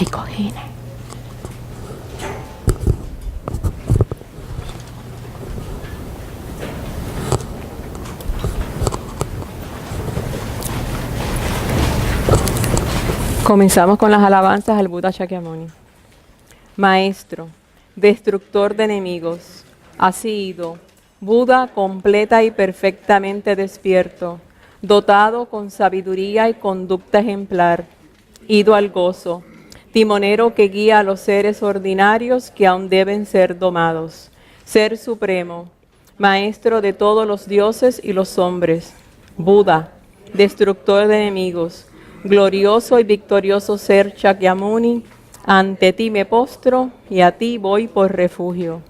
cojines. Comenzamos con las alabanzas al Buda Shakyamuni. Maestro, destructor de enemigos, has sido Buda completa y perfectamente despierto, dotado con sabiduría y conducta ejemplar, ido al gozo, timonero que guía a los seres ordinarios que aún deben ser domados, ser supremo, maestro de todos los dioses y los hombres, Buda, destructor de enemigos, glorioso y victorioso ser Shakyamuni, ante ti me postro y a ti voy por refugio.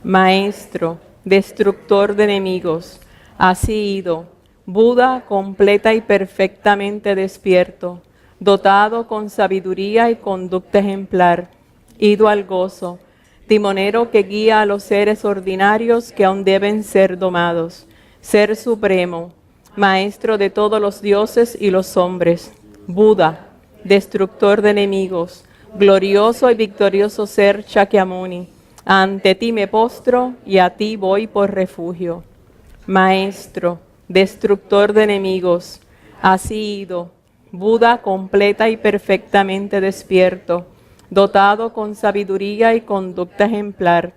Maestro, destructor de enemigos, has sido Buda completa y perfectamente despierto, dotado con sabiduría y conducta ejemplar, ido al gozo, timonero que guía a los seres ordinarios que aún deben ser domados, ser supremo, maestro de todos los dioses y los hombres, Buda, destructor de enemigos, glorioso y victorioso ser Shakyamuni, ante ti me postro y a ti voy por refugio. Maestro, destructor de enemigos, has sido Buda completa y perfectamente despierto, dotado con sabiduría y conducta ejemplar,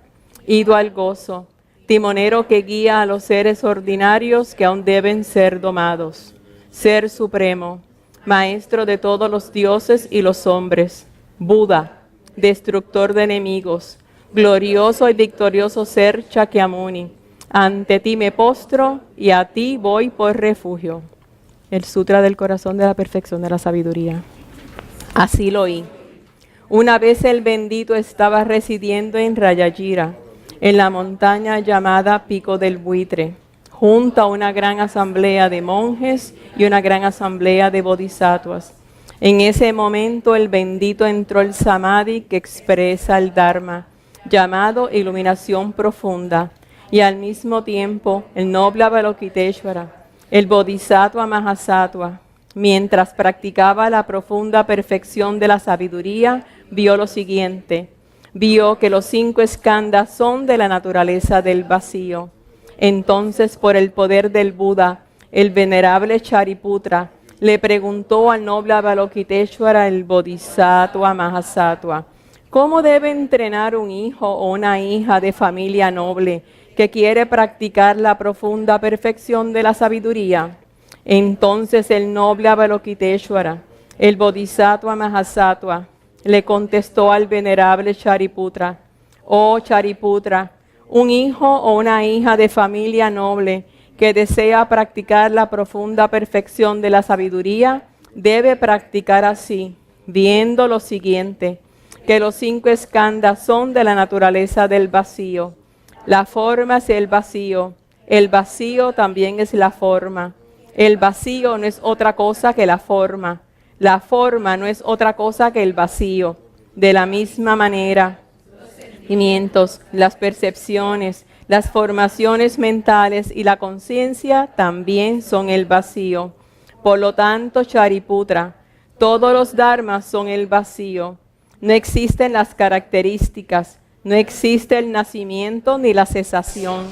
ido al gozo, timonero que guía a los seres ordinarios que aún deben ser domados, ser supremo, maestro de todos los dioses y los hombres, Buda, destructor de enemigos, glorioso y victorioso ser Shakyamuni, ante ti me postro y a ti voy por refugio. El Sutra del Corazón de la Perfección de la Sabiduría. Así lo oí. Una vez el bendito estaba residiendo en Rayajira, en la montaña llamada Pico del Buitre, junto a una gran asamblea de monjes y una gran asamblea de bodhisattvas. En ese momento el bendito entró el samadhi que expresa el Dharma, llamado iluminación profunda, y al mismo tiempo el noble Avalokiteshvara, el bodhisattva Mahasattva, mientras practicaba la profunda perfección de la sabiduría, vio lo siguiente. Vio que los 5 skandhas son de la naturaleza del vacío. Entonces, por el poder del Buda, el venerable Shariputra le preguntó al noble Avalokiteshvara, el bodhisattva Mahasattva, ¿cómo debe entrenar un hijo o una hija de familia noble que quiere practicar la profunda perfección de la sabiduría? Entonces el noble Avalokiteshvara, el bodhisattva Mahasattva, le contestó al venerable Shariputra, oh Shariputra, un hijo o una hija de familia noble que desea practicar la profunda perfección de la sabiduría, debe practicar así, viendo lo siguiente, que los 5 skandhas son de la naturaleza del vacío. La forma es el vacío también es la forma. El vacío no es otra cosa que la forma no es otra cosa que el vacío. De la misma manera, las percepciones, las formaciones mentales y la conciencia también son el vacío. Por lo tanto, Shariputra, todos los dharmas son el vacío. No existen las características, no existe el nacimiento ni la cesación.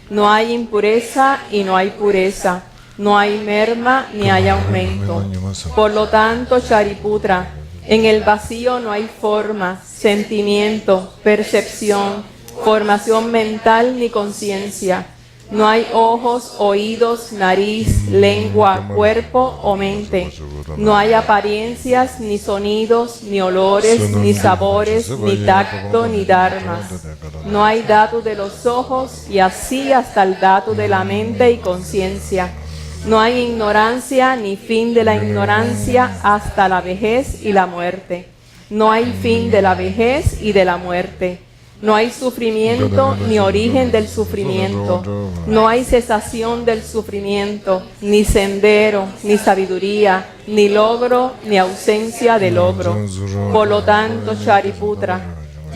No hay impureza y no hay pureza. No hay merma ni hay aumento. Por lo tanto, Shariputra, en el vacío no hay forma, sentimiento, percepción, formación mental ni conciencia. No hay ojos, oídos, nariz, lengua, cuerpo o mente. No hay apariencias, ni sonidos, ni olores, ni sabores, ni tacto, ni dharmas. No hay dhatu de los ojos y así hasta el dhatu de la mente y conciencia. No hay ignorancia ni fin de la ignorancia hasta la vejez y la muerte. No hay fin de la vejez y de la muerte. No hay sufrimiento ni origen del sufrimiento. No hay cesación del sufrimiento, ni sendero, ni sabiduría, ni logro, ni ausencia de logro. Por lo tanto, Shariputra,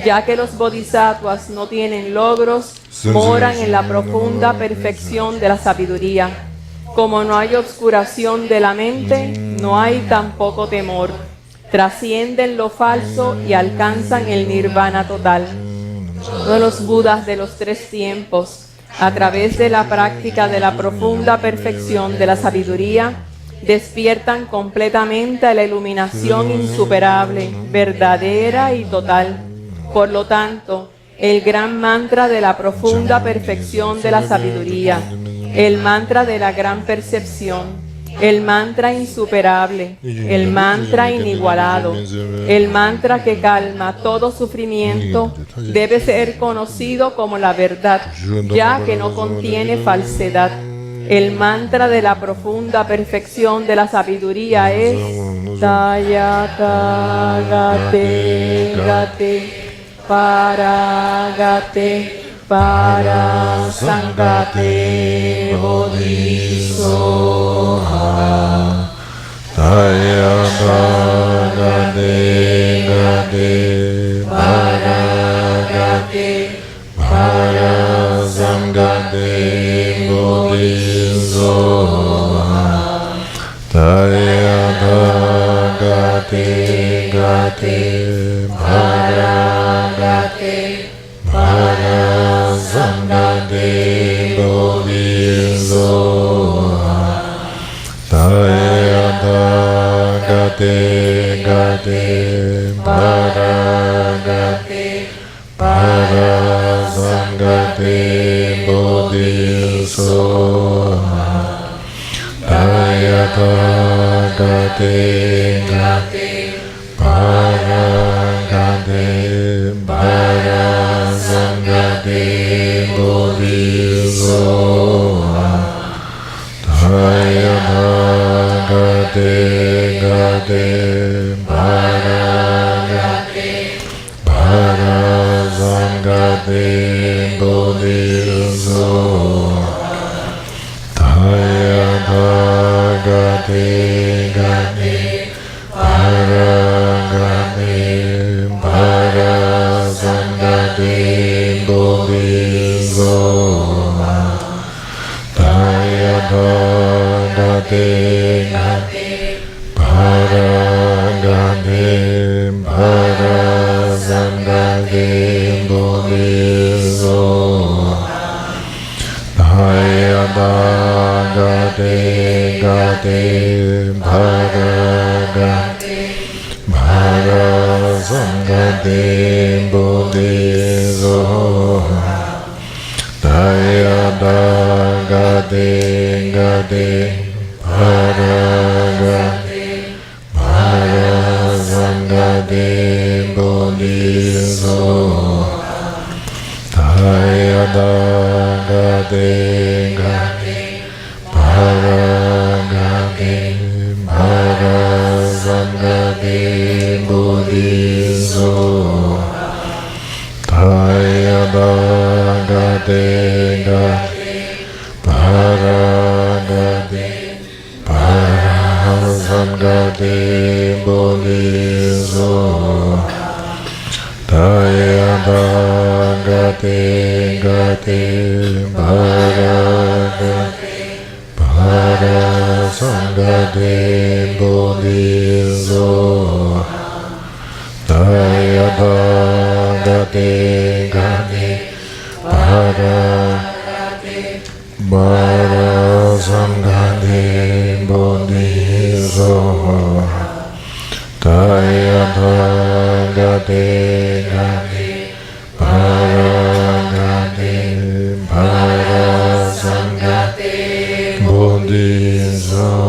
ya que los bodhisattvas no tienen logros, moran en la profunda perfección de la sabiduría. Como no hay obscuración de la mente, no hay tampoco temor. trascienden lo falso y alcanzan el nirvana total. Todos los Budas de los tres tiempos, a través de la práctica de la profunda perfección de la sabiduría, despiertan completamente a la iluminación insuperable, verdadera y total. Por lo tanto, el gran mantra de la profunda perfección de la sabiduría, el mantra de la gran percepción, el mantra insuperable, el mantra inigualado, el mantra que calma todo sufrimiento, debe ser conocido como la verdad, ya que no contiene falsedad. El mantra de la profunda perfección de la sabiduría es Tayata Gate Gate Paragate Parasangate Bodhisoha. Tayata Gate Gate Paragate Parasangate Bodhisoha. Tayata Gate Gate Paragate Parasangate Bodhisoha. Tayata Gate Gate Paragate Parasangate Bodhisoha. Tayata Gate Gate Paragate Parasangate Bodhisoha. Tayata Gate Gate Paragate Parasangate Bodhisoha. Tayata Gate Gate Paragate Parasangate Bodhisoha. Tayata Gate Gate Paragate Parasangate Bodhisoha. Tayata Gate Gate Paragate Parasangate Bodhisoha. Tayata Gate Gate Paragate Parasangate Bodhisoha. Tayata Gate Gate Paragate Parasangate Bodhisoha. Tayata Gate Gate Paragate Parasangate Bodhisoha. Tayata Gate Gate Paragate Parasangate Bodhisoha. Tayata Gate Gate Paragate Parasangate Bodhisoha. Tayata Gate Gate Paragate Parasangate Bodhisoha.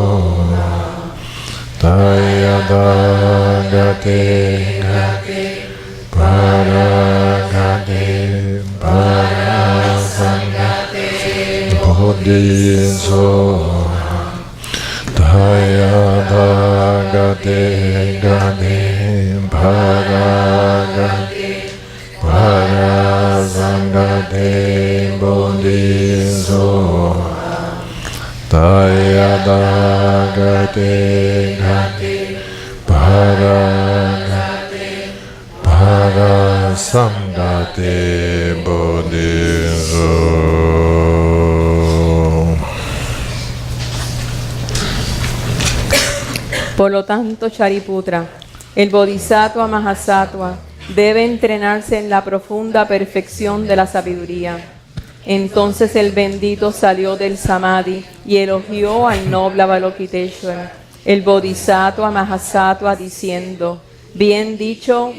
Tayata Gate Gate Paragate Parasangate Bodhisoha. Tayata Gate Gate Paragate Parasangate Bodhisoha. Tayata Gate Gate Paragate Parasangate Bodhisoha. Por lo tanto, Shariputra, El Bodhisattva Mahasattva debe entrenarse en la profunda perfección de la sabiduría. Entonces el bendito salió del Samadhi y elogió al noble Avalokiteshvara, el Bodhisattva Mahasattva, diciendo: bien dicho,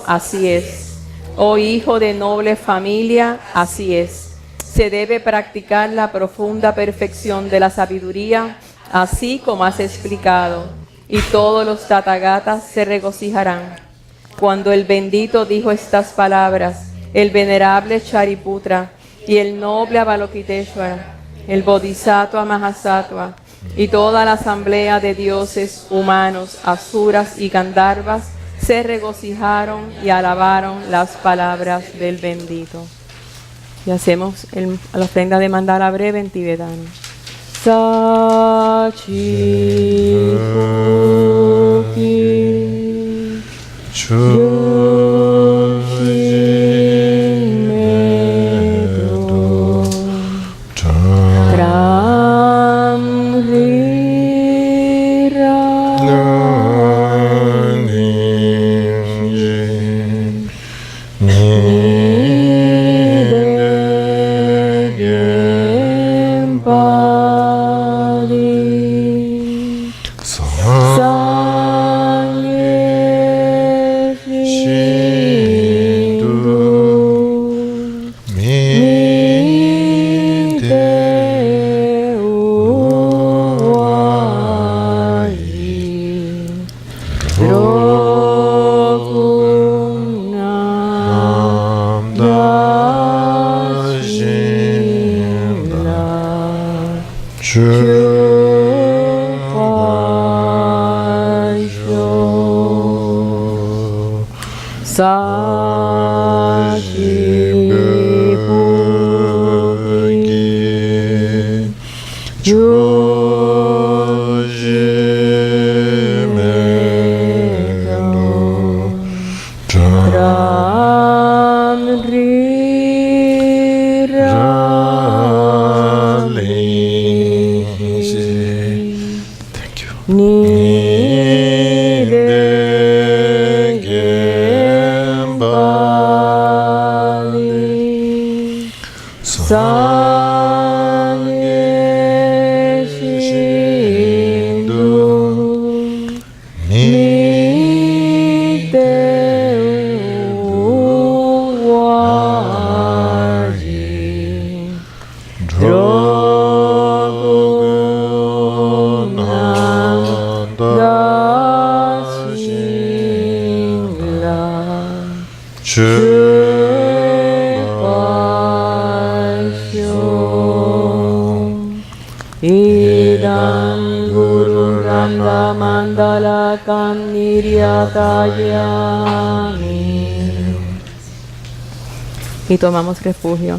así es. Oh hijo de noble familia, así es. Se debe practicar la profunda perfección de la sabiduría, así como has explicado, y todos los Tathagatas se regocijarán. Cuando el bendito dijo estas palabras, el venerable Shariputra y el noble Avalokiteshvara, el Bodhisattva Mahasattva, y toda la asamblea de dioses, humanos, asuras y gandharvas se regocijaron y alabaron las palabras del bendito. Y hacemos la ofrenda de mandala breve en tibetano. Sachi Puki y tomamos refugio.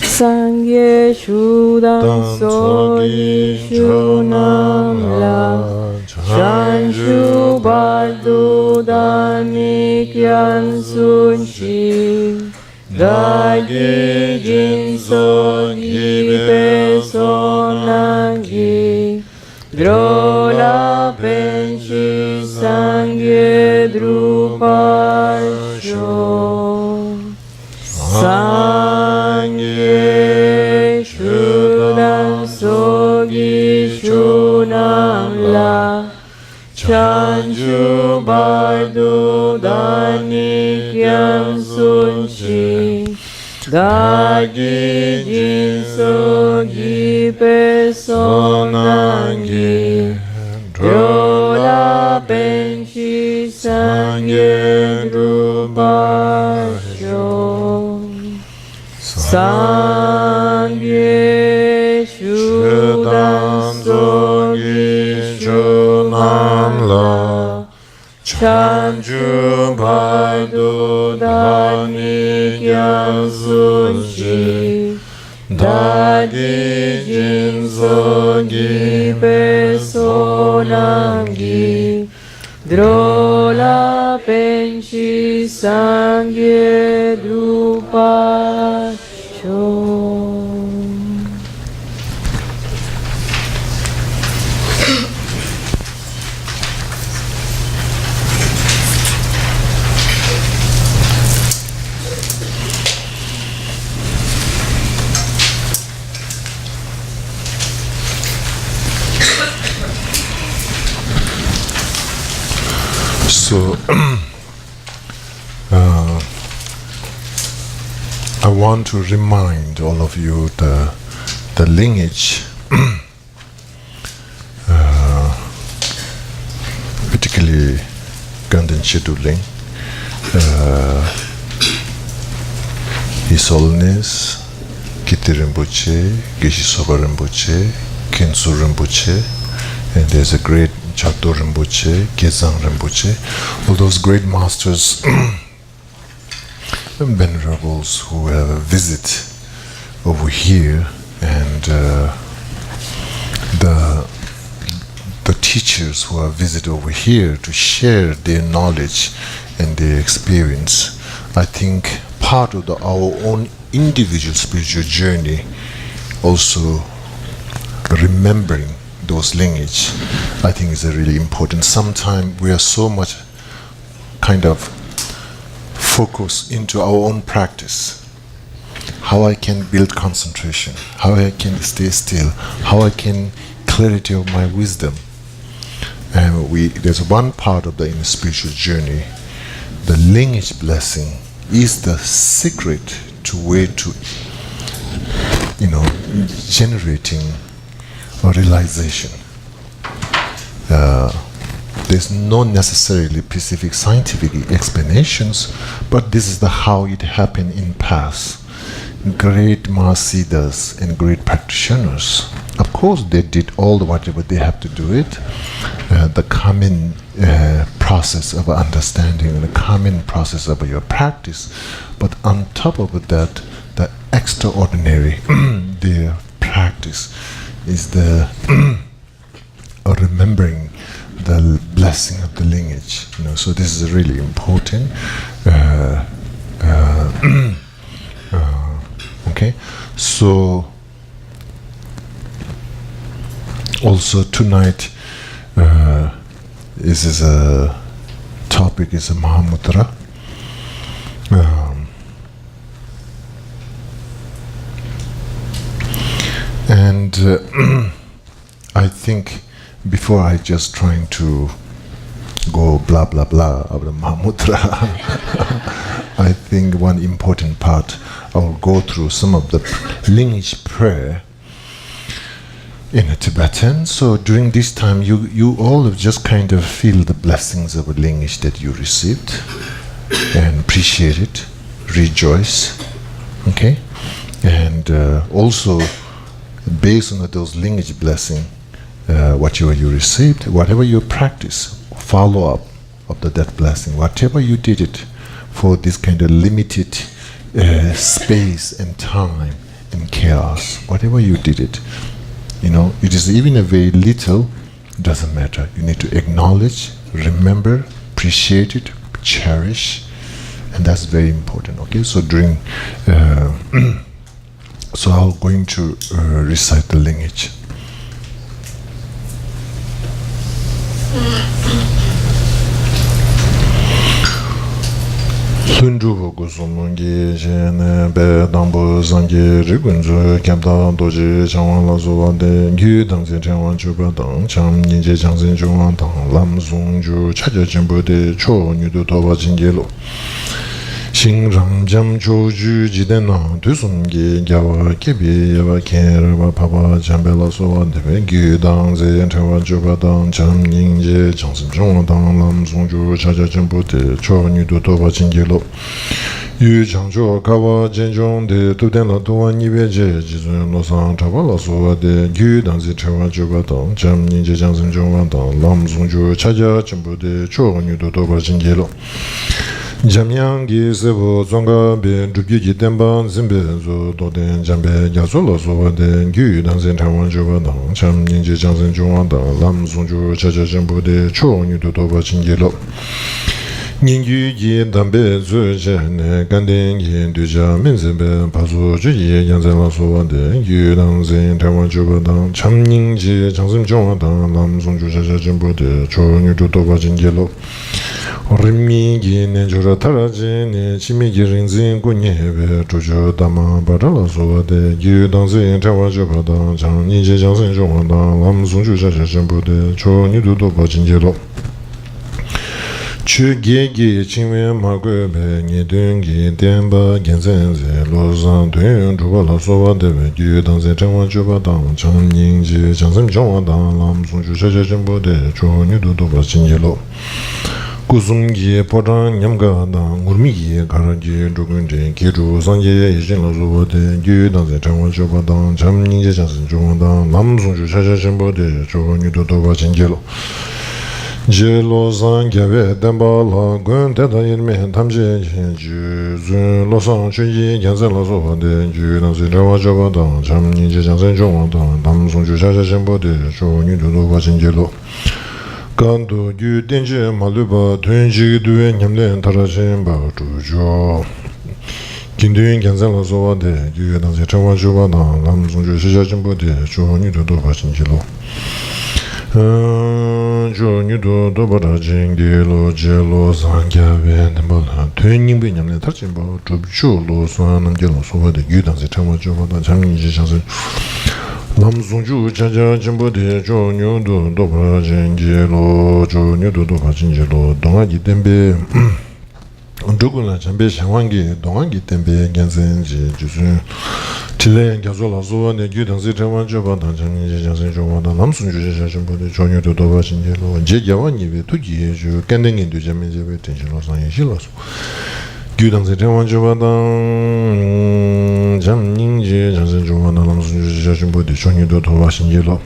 Sangye Shudan Sogi Shunam La Shanshu Bardu Dani Kyan Sunchi Dagi Jin Sogi Pesonangi Drola Penshi Sangye Drupasho Sangye Shudan Sogi Shunam La Chanchu Bardu Dani Kyan Sunchi Dagi Jin Sogi Pesonangi Drola Penshi Sangye Drupasho Sangye Shudan Sogi Shunam La Chanchu Bardu Dani Kyan Sunchi Dagi Jin Sogi Pesonangi Drola Penshi Sangye Drupasho. I want to remind all of you the lineage, particularly GANDEN SHEDRUB LING, His Holiness Kitty Rinpoche, Geshe Soba Rinpoche, Khenso Rinpoche, and there's a great Chakdo Rinpoche, Gezang Rinpoche, all those great masters and venerables who have a visit over here, and the teachers who have visited over here to share their knowledge and their experience. I think part of our own individual spiritual journey, also remembering those lineage, I think is really important. Sometimes we are so much kind of focused into our own practice. How I can build concentration, how I can stay still, how I can clarity of my wisdom. And there's one part of the inner spiritual journey, the lineage blessing is the secret to way to, generating a realization. There's no necessarily specific scientific explanations, but this is how it happened in past. Great Mahasiddhas and great practitioners, of course, they did all whatever they have to do it. The common process of understanding, the common process of your practice, but on top of that, the extraordinary, their practice is the remembering the blessing of the lineage. So this is really important. Okay, so also tonight this is a topic is a Mahamudra. And I think before I just trying to go blah blah blah of the Mahamudra, I think one important part I will go through some of the lineage prayer in a Tibetan. So during this time, you all just kind of feel the blessings of a lineage that you received and appreciate it, rejoice, okay? And also, based on those lineage blessing, whatever you received, whatever you practice, follow up of that blessing, whatever you did it for this kind of limited space and time and chaos, whatever you did it, it is even a very little, doesn't matter. You need to acknowledge, remember, appreciate it, cherish, and that's very important. Okay, so during, so I'm going to recite the lineage. Sunjubu Gusumungi Jene Be Dambu Zangi Rigunju Kyabda Doji Changwan La Zuwa De Gyu Dangzi Changwan Chuba Dang Cham Ninje Changzin Chungwan Dang Lam Zungju Chaja Jimbu De Cho Nyudu Toba Jingelo Shing Ram Jam Cho Ju Jidena Dusungi Gyawa Kebi Yava Kerwa Papa Jambela Suwa De Gyu Dangzi Changwan Chuba Dang Cham Ninje Changzin Chungwan Dang Lam Zungju Chaja Jimbu De Cho Nyudu Toba Jingelo Yu Changzhu Kawa Jenjong De Tuden La Tuwa Niwe Je Jizun Lo Sang Chaba La Suwa De Gyu Dangzi Changwan Chuba Dang Cham Ninje Changzin Chungwan Dang Lam Zungju Chaja Jimbu De Cho Nyudu Toba Jingelo Jamyangi Sebo Zonga Be Drubi Gitemban Zimbe Zo Doden Jambe Yazola Sowa De Gyu Dangzin Changwan Chuba Dang Cham Ninje Changzin Chungwan Dang Lam Zungju Chaja Jimbu De Cho Nyudu Toba Jingelo Ningyu Yi Dambe Zu Jene Ganden Yin Duja Minzebe Pazu Juyi Yanzen La Sowa De Gyu Dangzin Changwan Chuba Dang Cham Ninje Changzin Chungwan Dang Lam Zungju Chaja Jimbu De Cho Nyudu Toba Jingelo Rimi Gi Nenjura Taraji Ne Chimi Gi Rinzin Gunyebe Chujo Dama Badala Sowa De Gyu Dangzin Changwan Chuba Dang Cham Ninje Changzin Chungwan Dang Lam Zungju Chaja Jimbu De Cho Nyudu Toba Jingelo Chu Gegi Chingwe Magwe Be Nidungi Denba Genzenze Lozan Dun Juba La Soba Debe Gyu Danze Chengwa Juba Dang Chang Ningji Changsem Chongwa Dang Lam Sung Chu Chacha Chenpo De Chu Nidu Doba Chinjilo Kusumgi Podang Nyamga Dang Urmigi Karagi Drugunji Kiju Sangye Yishin La Soba De Gyu Danze Chengwa Juba Dang Chang Ningji Changsem Chongwa Dang Lam Sung Chu Chacha Chenpo De Chu Nidu Doba Chinjilo Jelo San Gave Demba La Gun Teta Yirme Tamje Ju Zun Lo San Chu Yi Genzen La Soba De Ju Nansi Jawa Jaba Dang Cham Niji Jansen Chongwa Dang Dam Song Chu Cha Cha Shenpo De Chu Nidu Doba Chinjilo Gandu Gyu Denje Maluba Tuen Ji Due Nyamlen Tara Shenpa Chu Jo Kindun Genzen La Soba De Ju Nansi Jawa Jaba Dang Dam Song Chu Cha Cha Shenpo De Chu Nidu Doba Chinjilo Jo Nidu Dobara Jingi Lo Jelo Sangya Vendemala Tuen Ningbe Nyamle Tarchimbo Chubchu Lo San Namgelo Soba De Gyudan Se Chama Choba Da Chamni Ji Chansen Lam Sungju Chaja Jimbo De Jo Nidu Dobara Jingi Lo Jo Nidu Dobara Jingi Lo Donga Ji Tembe Dugula Chambe Shangwangi Donga Ji Tembe Gensen Ji Jusun Chile Gazo La Soba De Gyudan Se Chama Choba Da Chamni Ji Chansen Choba Da Lam Sungju Chaja Jimbo De Jo Nidu Dobara Jingi Lo Je Gyawani Ve Tuji Ju Ganden Gen Du Jamin Je Ve Tenshi Lo San Yeshi Lo So Gyudan Se Chama Choba Da Cham Ningji Chansen Choba Da Lam Sungju Chaja Jimbo De Jo Nidu Dobara Jingi Lo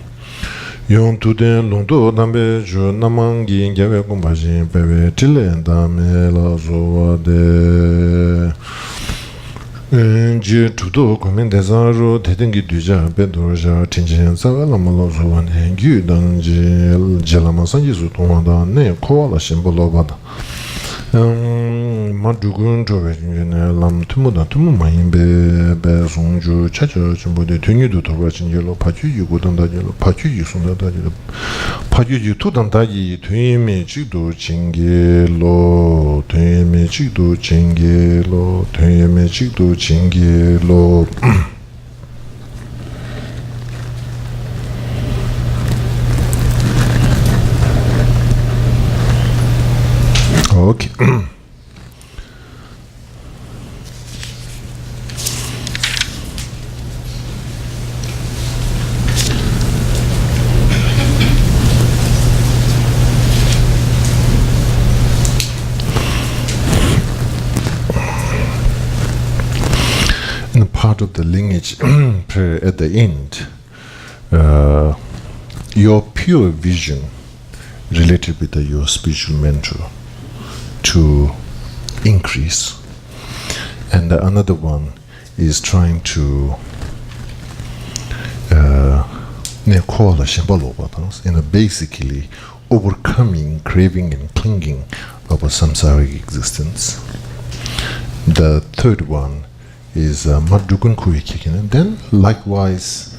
Yon Tuden Longdo Dambe Ju Namangi Gyawe Kumbashin Pewe Chile Dame La Soba De Ji Tudo Kumin Desaro Tedengi Duja Bedorja Tinchen Saga Lama La Soba Ne Gyudan Ji Jelama Sanji Su Tongwa Da Ne Kowa La Shimbo Loba Da Madugun Chobe Jinjene Lam Tumu Da Tumu Mayin Be Songju Chacha Chimbo De Tunyu Toba Chinjelo Pachu Yu Gudan Da Jelo Pachu Yu Sunda Da Jelo Pachu Yu Tudan Da Ji Tuyime Chikdo Chingelo Tuyime Chikdo Chingelo Tuyime Chikdo Chingelo Okay. In the part of the lineage prayer at the end, your pure vision related with your spiritual mentor to increase, and another one is trying to basically overcoming craving and clinging of a samsaric existence. The third one is Madukun Kuikikin, and then likewise,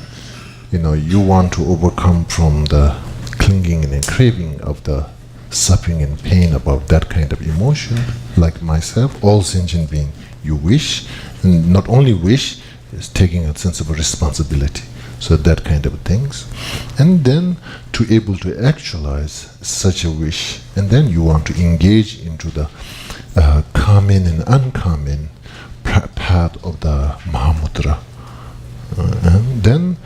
you want to overcome from the clinging and craving of the suffering and pain about that kind of emotion, like myself, all sentient being, you wish, and not only wish, is taking a sense of a responsibility. So that kind of things. And then to able to actualize such a wish, and then you want to engage into the common and uncommon path of the Mahamudra. And then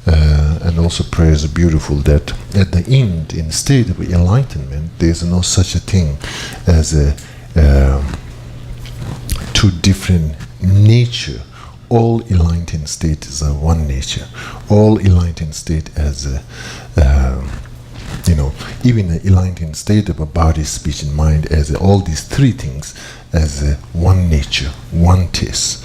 and also prayer is beautiful that at the end, in state of enlightenment, there is no such a thing as two different nature. All enlightened state is one nature. All enlightened state as even the enlightened state of a body, speech, and mind, as all these three things as one nature, one taste.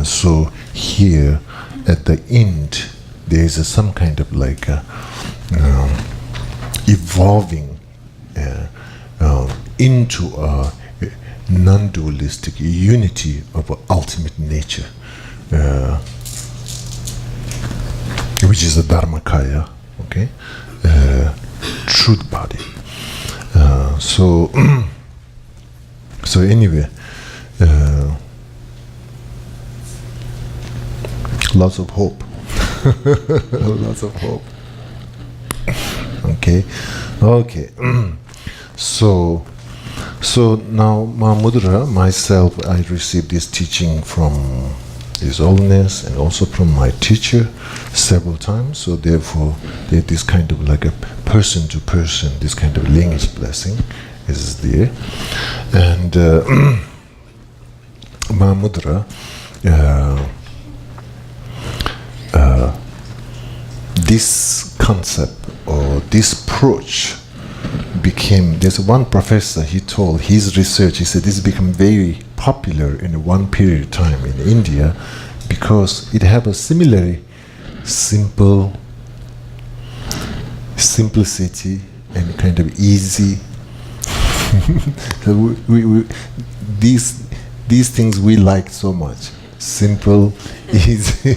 So here at the end, there is some kind of like evolving into a non-dualistic unity of ultimate nature, which is the Dharmakaya, okay, truth body. So anyway, lots of hope. Lots of hope. Okay. So So now Mahamudra, myself, I received this teaching from His Holiness and also from my teacher several times. So therefore, this kind of like a person to person, this kind of lineage blessing is there. And Mahamudra, this concept or this approach became, there's one professor, he told his research, he said this became very popular in one period of time in India because it have a similarly simplicity and kind of easy. So these things we like so much. Simple, easy.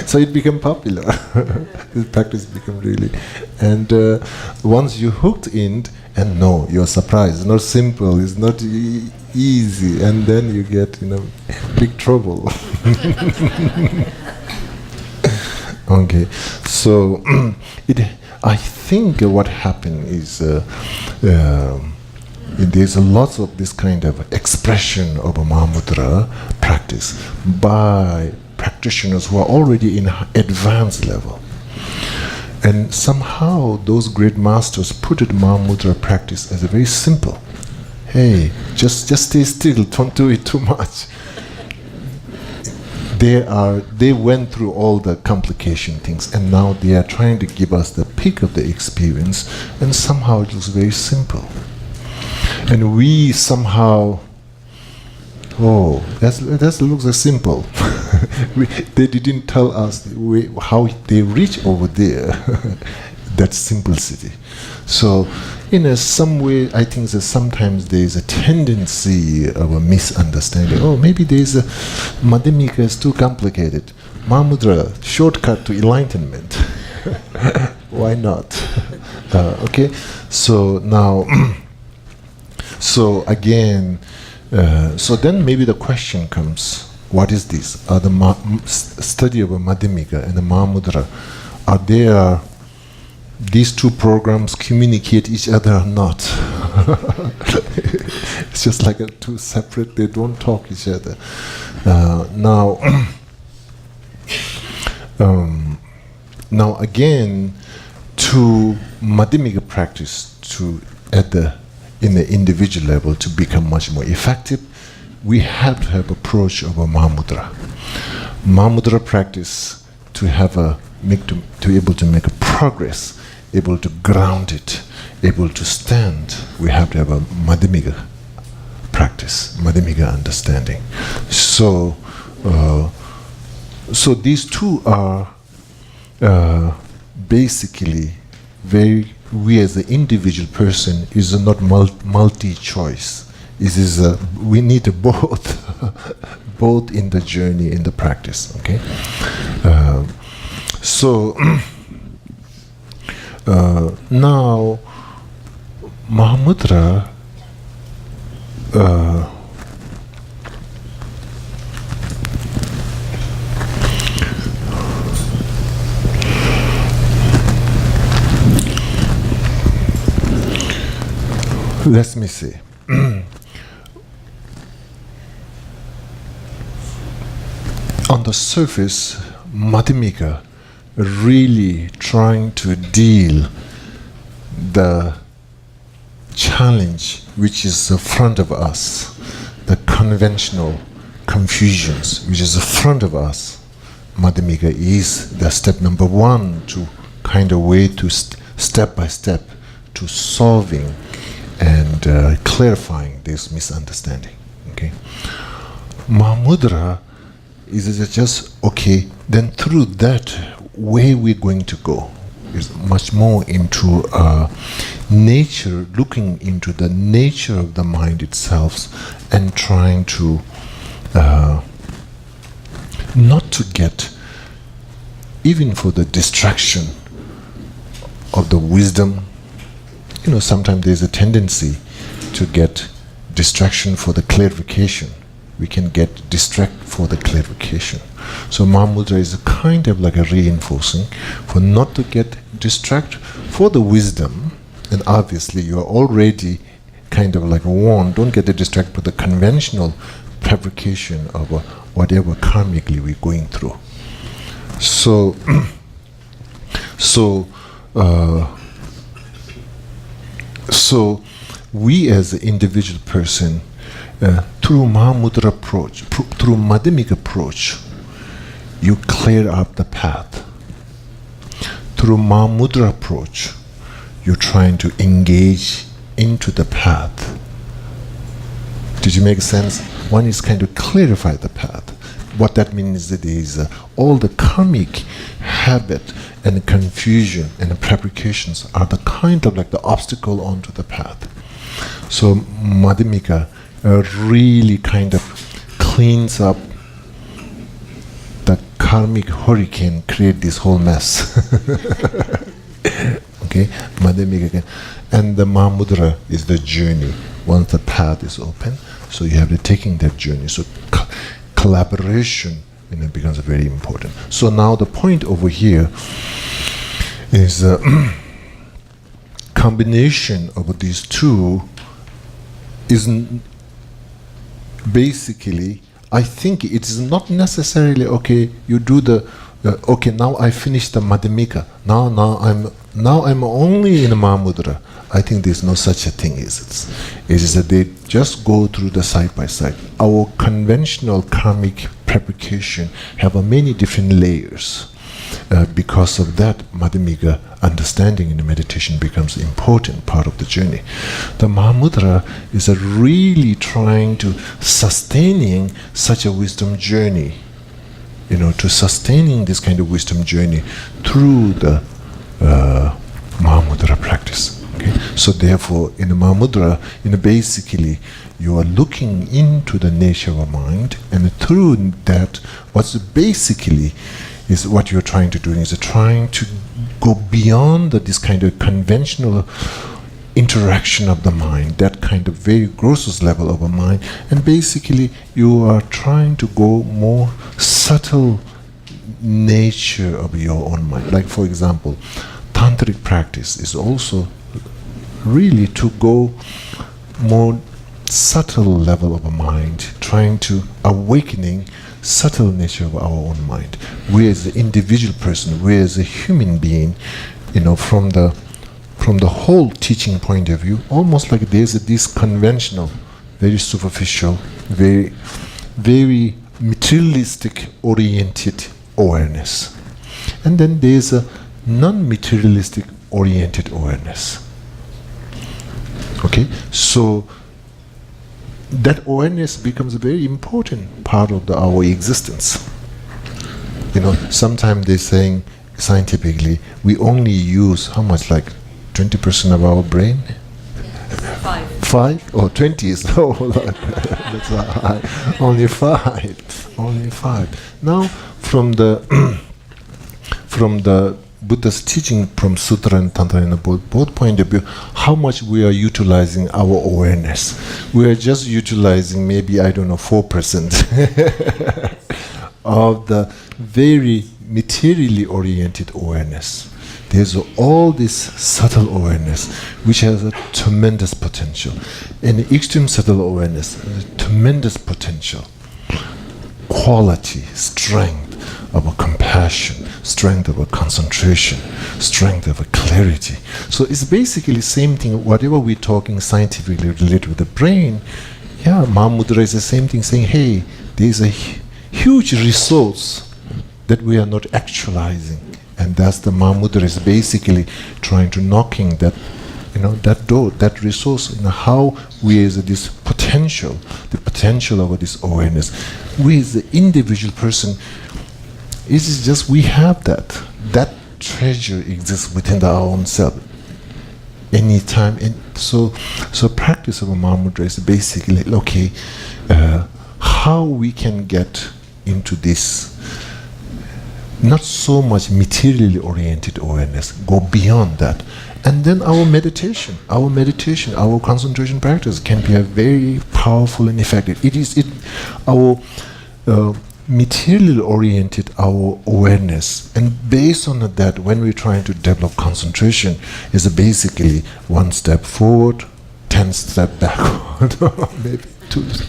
So it became popular. This practice became really. And once you hooked in, and no, you're surprised. It's not simple, it's not easy, and then you get big trouble. Okay, so I think what happened is there's a lot of this kind of expression of a Mahamudra practice by practitioners who are already in advanced level. And somehow those great masters put it Mahamudra practice as a very simple. Hey, just stay still, don't do it too much. They went through all the complication things, and now they are trying to give us the peak of the experience, and somehow it looks very simple. And we somehow, that looks so simple. They didn't tell us how they reach over there, that simplicity. So, in some way, I think that sometimes there is a tendency of a misunderstanding. Oh, maybe there is a Madhyamika is too complicated. Mahamudra, shortcut to enlightenment. Why not? Okay, so now. So again, so then maybe the question comes, what is this? Are the study of a Madhyamika and the Mahamudra, these two programs communicate each other or not? It's just like two separate, they don't talk each other. Now again, to Madhyamika practice in the individual level to become much more effective, we have to have approach of a Mahamudra. Mahamudra practice to be able to make a progress, able to ground it, able to stand, we have to have a Madhyamika practice, Madhyamika understanding. So these two are basically we as an individual person is not multi-choice. We need both, both in the journey, in the practice. Okay. So now Mahamudra. Let me see. On the surface, Madhyamika really trying to deal the challenge which is in front of us, the conventional confusions which is in front of us. Madhyamika is the step number one to kind of way to step by step to solving and clarifying this misunderstanding. Okay, Mahamudra is just okay. Then through that, where we're going to go is much more into nature, looking into the nature of the mind itself, and trying to not to get even for the distraction of the wisdom. Sometimes there's a tendency to get distraction for the clarification. We can get distract for the clarification. So Mahamudra is a kind of like a reinforcing for not to get distract for the wisdom. And obviously you are already kind of like wand. Don't get distracted with the conventional fabrication of whatever karmically we're going through. So, so we as an individual person, through Mahamudra approach, through Madhyamika approach, you clear up the path. Through Mahamudra approach, you're trying to engage into the path. Did you make sense? One is kind of clarify the path. What that means is that is all the karmic habit and confusion and fabrications are the kind of like the obstacle onto the path. So Madhyamika really kind of cleans up the karmic hurricane, create this whole mess. Okay, Madhyamika, and the Mahamudra is the journey. Once the path is open, so you have to taking that journey. So collaboration, becomes very important. So now the point over here is combination of these two is basically, I think it is not necessarily okay. You do the okay. Now I finished the Madhyamika. Now I'm only in Mahamudra. I think there's no such a thing as it. It is that they just go through the side by side. Our conventional karmic fabrication have many different layers. Because of that, Madhyamika understanding in the meditation becomes an important part of the journey. The Mahamudra is really trying to sustaining such a wisdom journey, to sustaining this kind of wisdom journey through the Mahamudra practice. Okay? So therefore, in the Mahamudra, basically, you are looking into the nature of a mind, and through that, what's basically is what you're trying to do is trying to go beyond this kind of conventional interaction of the mind, that kind of very grossest level of a mind, and basically you are trying to go more subtle nature of your own mind. Like for example, tantric practice is also really to go more subtle level of a mind, trying to awakening subtle nature of our own mind. We as an individual person, we as a human being, from the whole teaching point of view, almost like there's this conventional, very superficial, very, very materialistic oriented awareness. And then there's a non-materialistic oriented awareness. Okay? So that awareness becomes a very important part of our existence. Sometimes they're saying scientifically we only use how much, like 20% of our brain? 5 or 20 is low. That's high. Only 5. Now from the Buddha's teaching from Sutra and Tantra in both point of view, how much we are utilizing our awareness. We are just utilizing maybe, 4% of the very materially oriented awareness. There's all this subtle awareness which has a tremendous potential. And extreme subtle awareness has a tremendous potential. Quality, strength of a compassion, strength of a concentration, strength of a clarity. So it's basically the same thing, whatever we're talking scientifically related with the brain, Mahamudra is the same thing, saying, hey, there's a huge resource that we are not actualizing. And that's the Mahamudra is basically trying to knocking that, that door, that resource, how we as this potential, the potential of this awareness, we as the individual person, it is just we have that treasure exists within our own self anytime. And so practice of a Mahamudra is basically how we can get into this not so much materially oriented awareness, go beyond that. And then our meditation, our concentration practice can be a very powerful and effective. Our materially oriented our awareness, and based on that, when we're trying to develop concentration, is basically 1 step forward, 10 10 steps backward, or maybe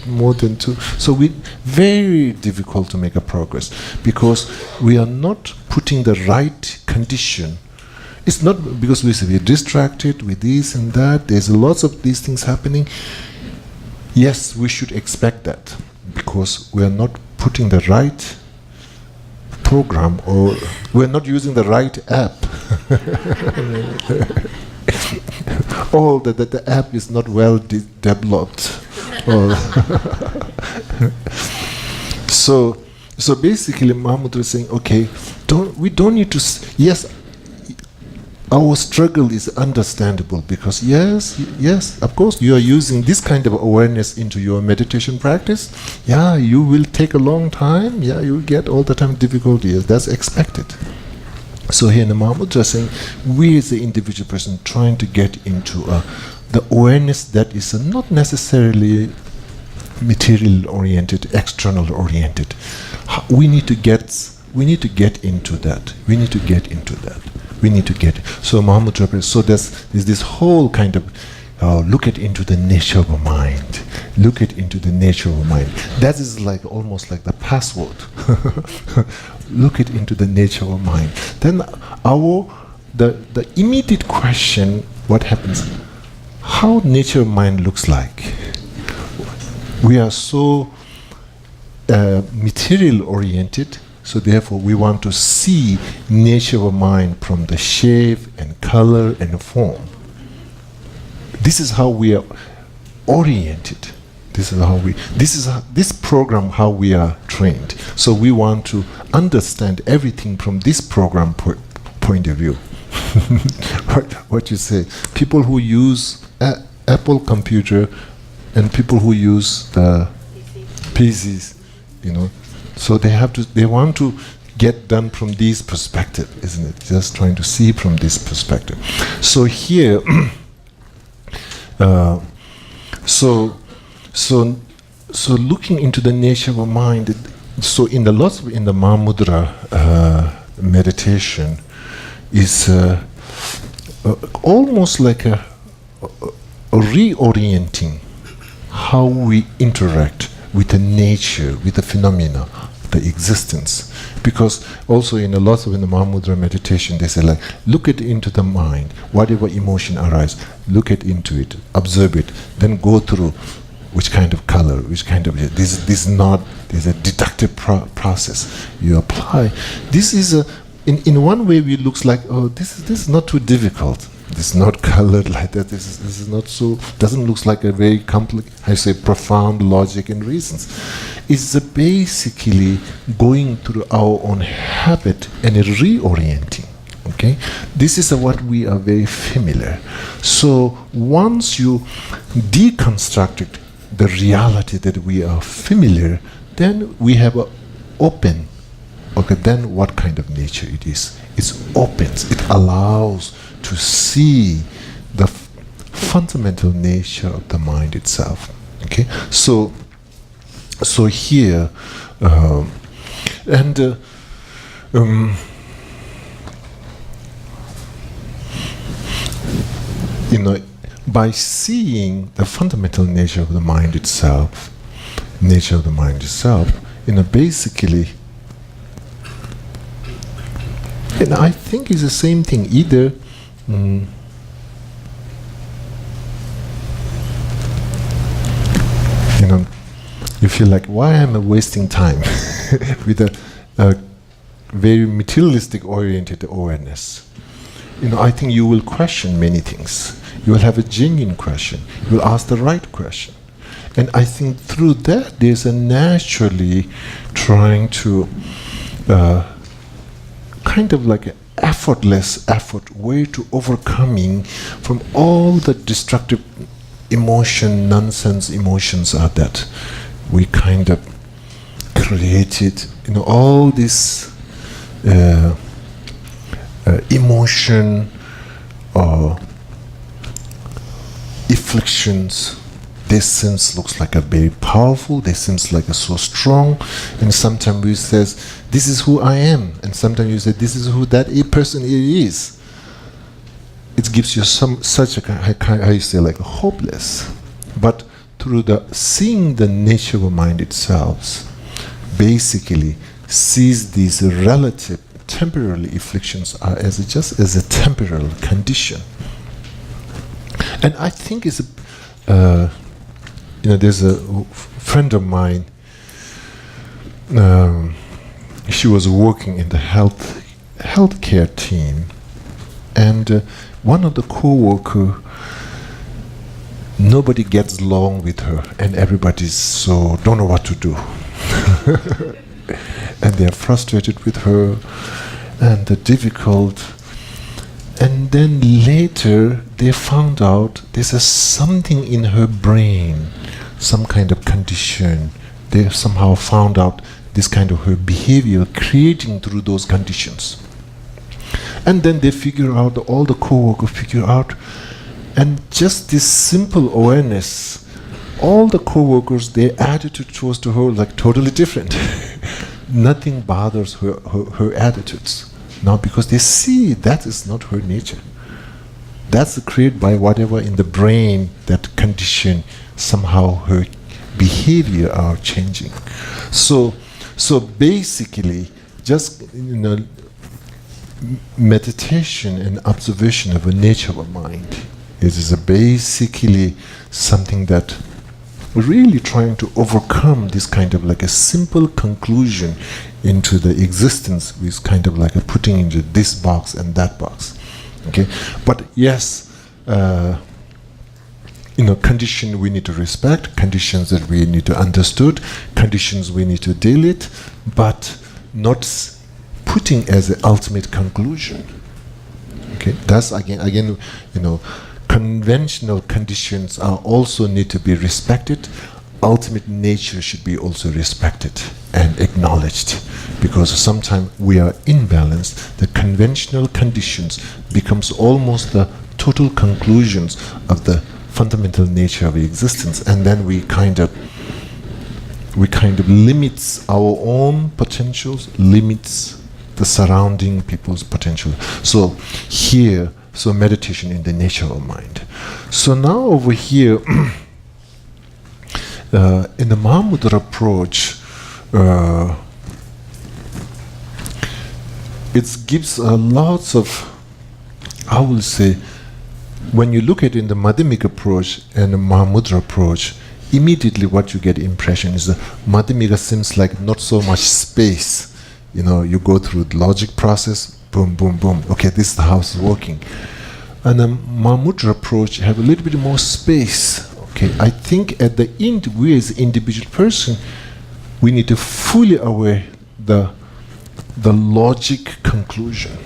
more than 2. So very difficult to make a progress because we are not putting the right condition. It's not because we're distracted with this and that. There's lots of these things happening. Yes, we should expect that because we are not putting the right program, or we're not using the right app. Or the app is not well developed. So basically Mahamudra is saying, okay, we don't need to, yes, our struggle is understandable because yes, of course, you are using this kind of awareness into your meditation practice. Yeah, you will take a long time. Yeah, you will get all the time difficulties. That's expected. So here in the Mahamudra is saying, we as the individual person trying to get into the awareness that is not necessarily material oriented, external oriented. We need to get into that. We need to get into that. We need to get. So Mahamudra, so there's this whole kind of look into the nature of a mind. Look into the nature of a mind. That is like almost like the password. Look into the nature of a mind. Then the immediate question, what happens? How nature of mind looks like? We are so material oriented. So therefore, we want to see nature of mind from the shape and color and form. This is how we are oriented. This program how we are trained. So we want to understand everything from this program point of view. What you say? People who use Apple computer and people who use the PCs, So they want to get done from this perspective, isn't it? Just trying to see from this perspective. So here, so looking into the nature of a mind. So in the Mahamudra meditation is almost like a reorienting how we interact with the nature, with the phenomena, the existence. Because also in the Mahamudra meditation, they say look into the mind, whatever emotion arises, look into it, observe it, then go through which kind of color, which kind of, this is a deductive process. You apply. This is in one way it looks like, oh, this is not too difficult. This is not colored like that. This is not so. Doesn't look like a very profound logic and reasons. It's basically going through our own habit and reorienting. Okay, this is what we are very familiar. So once you deconstruct the reality that we are familiar, then we have an open. Okay, then what kind of nature it is? It opens. It allows to see the fundamental nature of the mind itself. Okay, so here by seeing the fundamental nature of the mind itself, basically. And I think it's the same thing. Either you feel like, why am I wasting time with a very materialistic oriented awareness? I think you will question many things. You will have a genuine question. You will ask the right question. And I think through that, there's a naturally trying to kind of like an effortless way to overcoming from all the destructive nonsense emotions are that we kind of created, all this emotion or afflictions. This sense looks like a very powerful, this seems like a so strong, and sometimes we says, this is who I am, and sometimes you say, this is who that person is. it gives you such a how you say, like hopeless. But through the seeing the nature of mind itself, basically sees these relative temporal afflictions are just as a temporal condition. And I think it's there's a friend of mine. She was working in the healthcare team, and one of the co-worker, nobody gets along with her, and everybody's so don't know what to do. And they're frustrated with her, and they're difficult. And then later they found out there's something in her brain, some kind of condition. They somehow found out this kind of her behavior creating through those conditions. And then they figure out, all the co-workers figure out, and just this simple awareness, all the co-workers, their attitude towards to her like totally different. Nothing bothers her attitudes. Now, because they see that is not her nature. That's created by whatever in the brain, that condition, somehow her behavior are changing. So basically, just meditation and observation of the nature of a mind is basically something that really trying to overcome this kind of like a simple conclusion into the existence with kind of like a putting into this box and that box. Okay, but yes, condition we need to respect, conditions that we need to understood, conditions we need to deal with, but not putting as the ultimate conclusion. Okay, that's again, conventional conditions are also need to be respected. Ultimate nature should be also respected and acknowledged, because sometimes we are imbalanced. The conventional conditions becomes almost the total conclusions of the fundamental nature of existence, and then we kind of limits our own potentials, limits the surrounding people's potential. So meditation in the nature of mind. So now over here, in the Mahamudra approach, it gives lots of, I will say, when you look at it in the Madhyamika approach and the Mahamudra approach, immediately what you get impression is the Madhyamika seems like not so much space. You go through the logic process, boom, boom, boom. Okay, this is how it's working. And the Mahamudra approach have a little bit more space. Okay, I think at the end, we as an individual person, we need to fully aware the logic conclusion.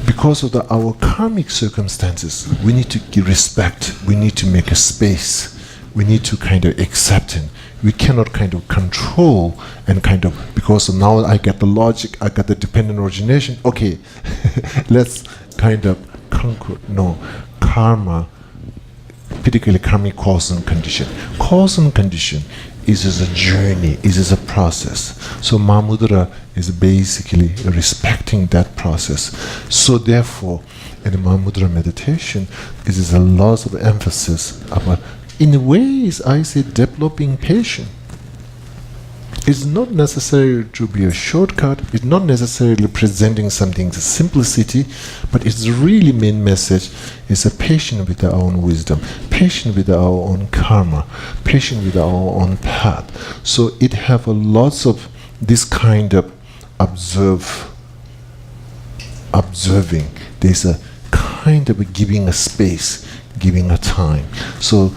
Because of our karmic circumstances, we need to give respect. We need to make a space. We need to kind of accept it. We cannot kind of control and because now I get the logic, I got the dependent origination. Okay, let's kind of conquer. No, karma, particularly karmic cause and condition. Cause and condition is a journey, is a process. So Mahamudra is basically respecting that process. So therefore, in the Mahamudra meditation, it is a lot of emphasis about, in ways, I say, developing patience. It's not necessary to be a shortcut. It's not necessarily presenting something simplicity, but its really main message is a patient with our own wisdom, patient with our own karma, patient with our own path. So it have a lots of this kind of observing. There's a kind of giving a space, giving a time. So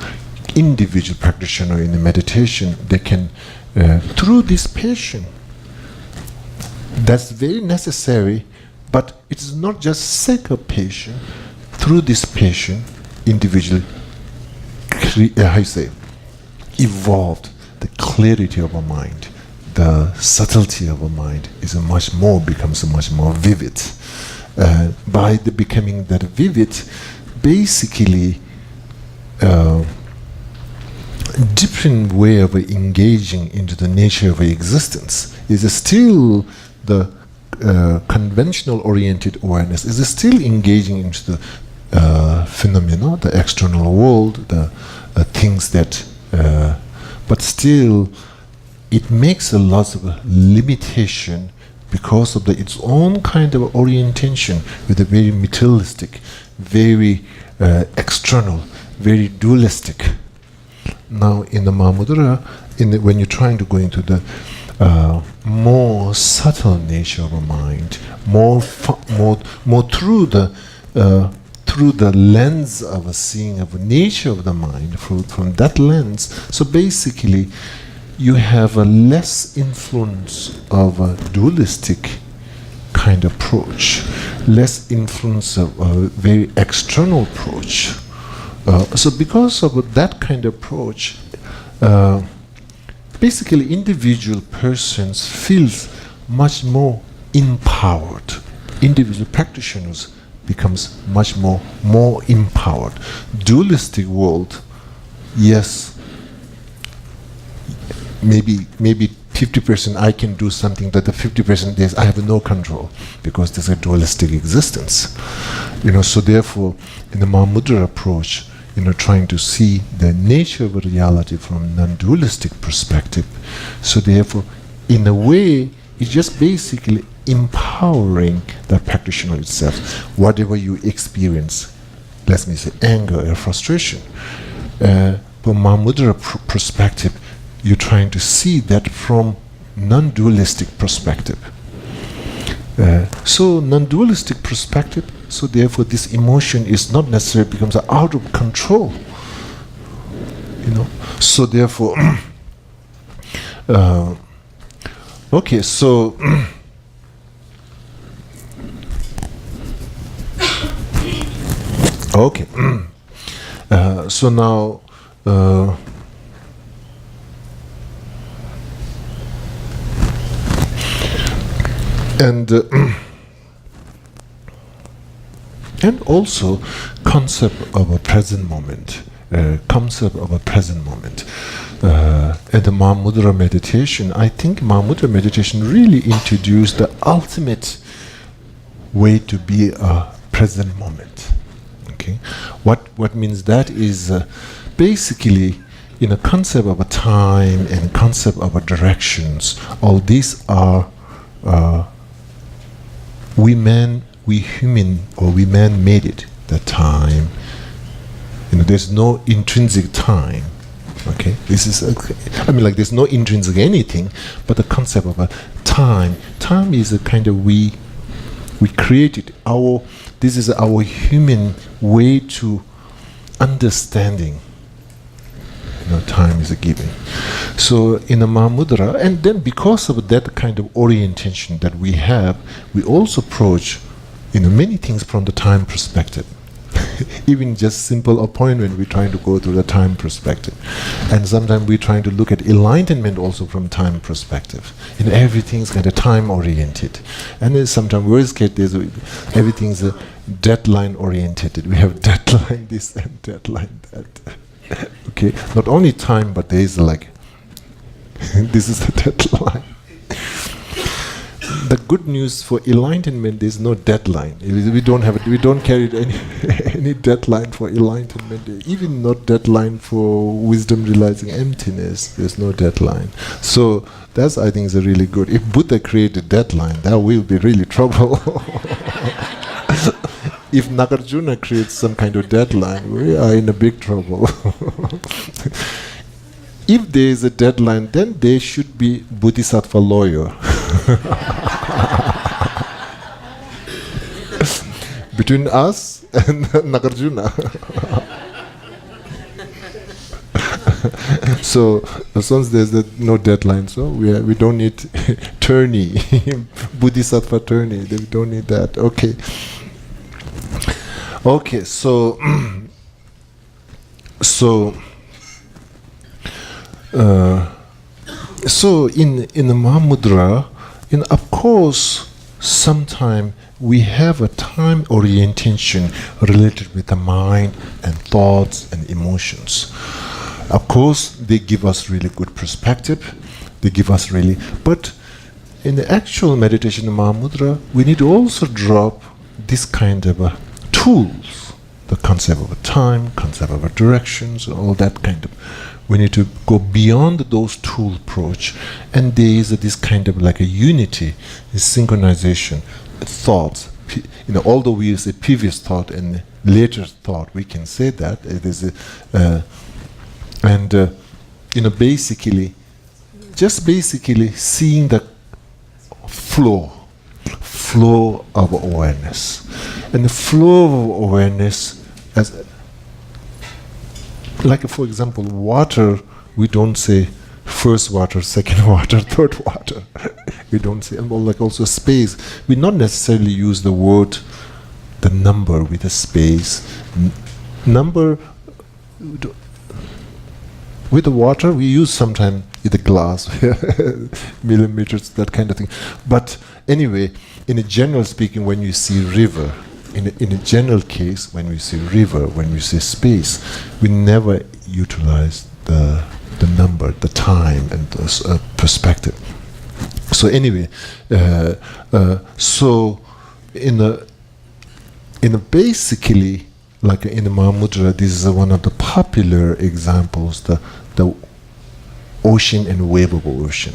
individual practitioner in the meditation, they can through this patience, that's very necessary, but it is not just sake of patience. Through this patience, individual evolved the clarity of a mind, the subtlety of a mind becomes much more vivid. By the becoming that vivid, basically different way of engaging into the nature of existence is still the conventional oriented awareness is still engaging into the phenomena, the external world, the things that, but still it makes a lot of limitation because of its own kind of orientation with a very materialistic, very external, very dualistic. Now in the Mahamudra, when you're trying to go into the more subtle nature of a mind, more through the lens of a seeing of the nature of the mind, from that lens. So basically, you have a less influence of a dualistic kind of approach, less influence of a very external approach. So because of that kind of approach, basically individual persons feel much more empowered. Individual practitioners becomes much more empowered. Dualistic world, yes, maybe 50% I can do something, but the 50% is I have no control because there's a dualistic existence. So therefore, in the Mahamudra approach, trying to see the nature of reality from a non-dualistic perspective. So therefore, in a way, it's just basically empowering the practitioner itself. Whatever you experience, let me say anger or frustration, from Mahamudra perspective, you're trying to see that from non-dualistic perspective. So non-dualistic perspective, so therefore this emotion is not necessarily becomes out of control. So therefore, okay, so okay, so now and also concept of a present moment, and the Mahamudra meditation. I think Mahamudra meditation really introduced the ultimate way to be a present moment. Okay, what means that is basically in a concept of a time and concept of a directions. All these are we human or we man made it. The time, there's no intrinsic time. Okay, this is there's no intrinsic anything, but the concept of a time is a kind of we created this is our human way to understanding. Time is a given. So in a Mahamudra, and then because of that kind of orientation that we have, we also approach many things from the time perspective. Even just simple appointment, we're trying to go through the time perspective. And sometimes we're trying to look at enlightenment also from time perspective. Everything's kind of time oriented. And then sometimes worst case, everything's deadline oriented. We have deadline this and deadline that. Okay, not only time, but there is this is the deadline. The good news for enlightenment, there's no deadline. We don't carry any deadline for enlightenment. Even not deadline for wisdom realizing emptiness. There's no deadline. So that's, I think, is really good. If Buddha created deadline, that will be really trouble. If Nagarjuna creates some kind of deadline, we are in a big trouble. If there is a deadline, then there should be Bodhisattva lawyer. Between us and Nagarjuna. So as long as there's no deadline, so we don't need attorney, Bodhisattva attorney. We don't need that. Okay. Okay, so so in the Mahamudra, of course, sometimes we have a time orientation related with the mind and thoughts and emotions. Of course, they give us really good perspective. They give us really, but in the actual meditation in Mahamudra, we need to also drop this kind of tools, the concept of a time, concept of a directions, all that kind of. We need to go beyond those tool approach, and there is this kind of like a unity, a synchronization, thoughts. Although we say previous thought and later thought, we can say that it is, basically, just basically seeing the flow of awareness, and the flow of awareness as, like for example, water. We don't say first water, second water, third water. We don't say, like also space. We not necessarily use the word, the number with a space. Number with the water we use sometimes with the glass, millimeters, that kind of thing. But anyway, in a general speaking, when you see river, in a general case, when we see river, when we see space, we never utilize the number, the time, and the perspective. So anyway, so in a basically, like in the Mahamudra, this is one of the popular examples, the ocean and wave of ocean.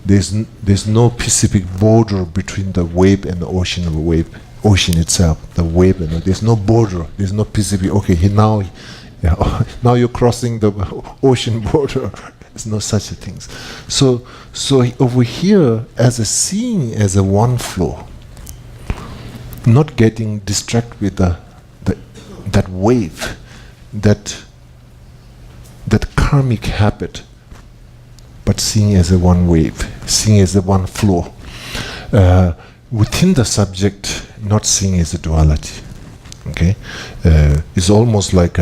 There's no specific border between the wave and the ocean of a wave. Ocean itself, the wave, and there's no border. There's no specific. Okay, now you're crossing the ocean border. There's no such things. So over here, as a seeing as a one flow, not getting distracted with that wave, that karmic habit, but seeing as a one wave, seeing as a one flow. Within the subject, not seeing as a duality. Okay, it's almost like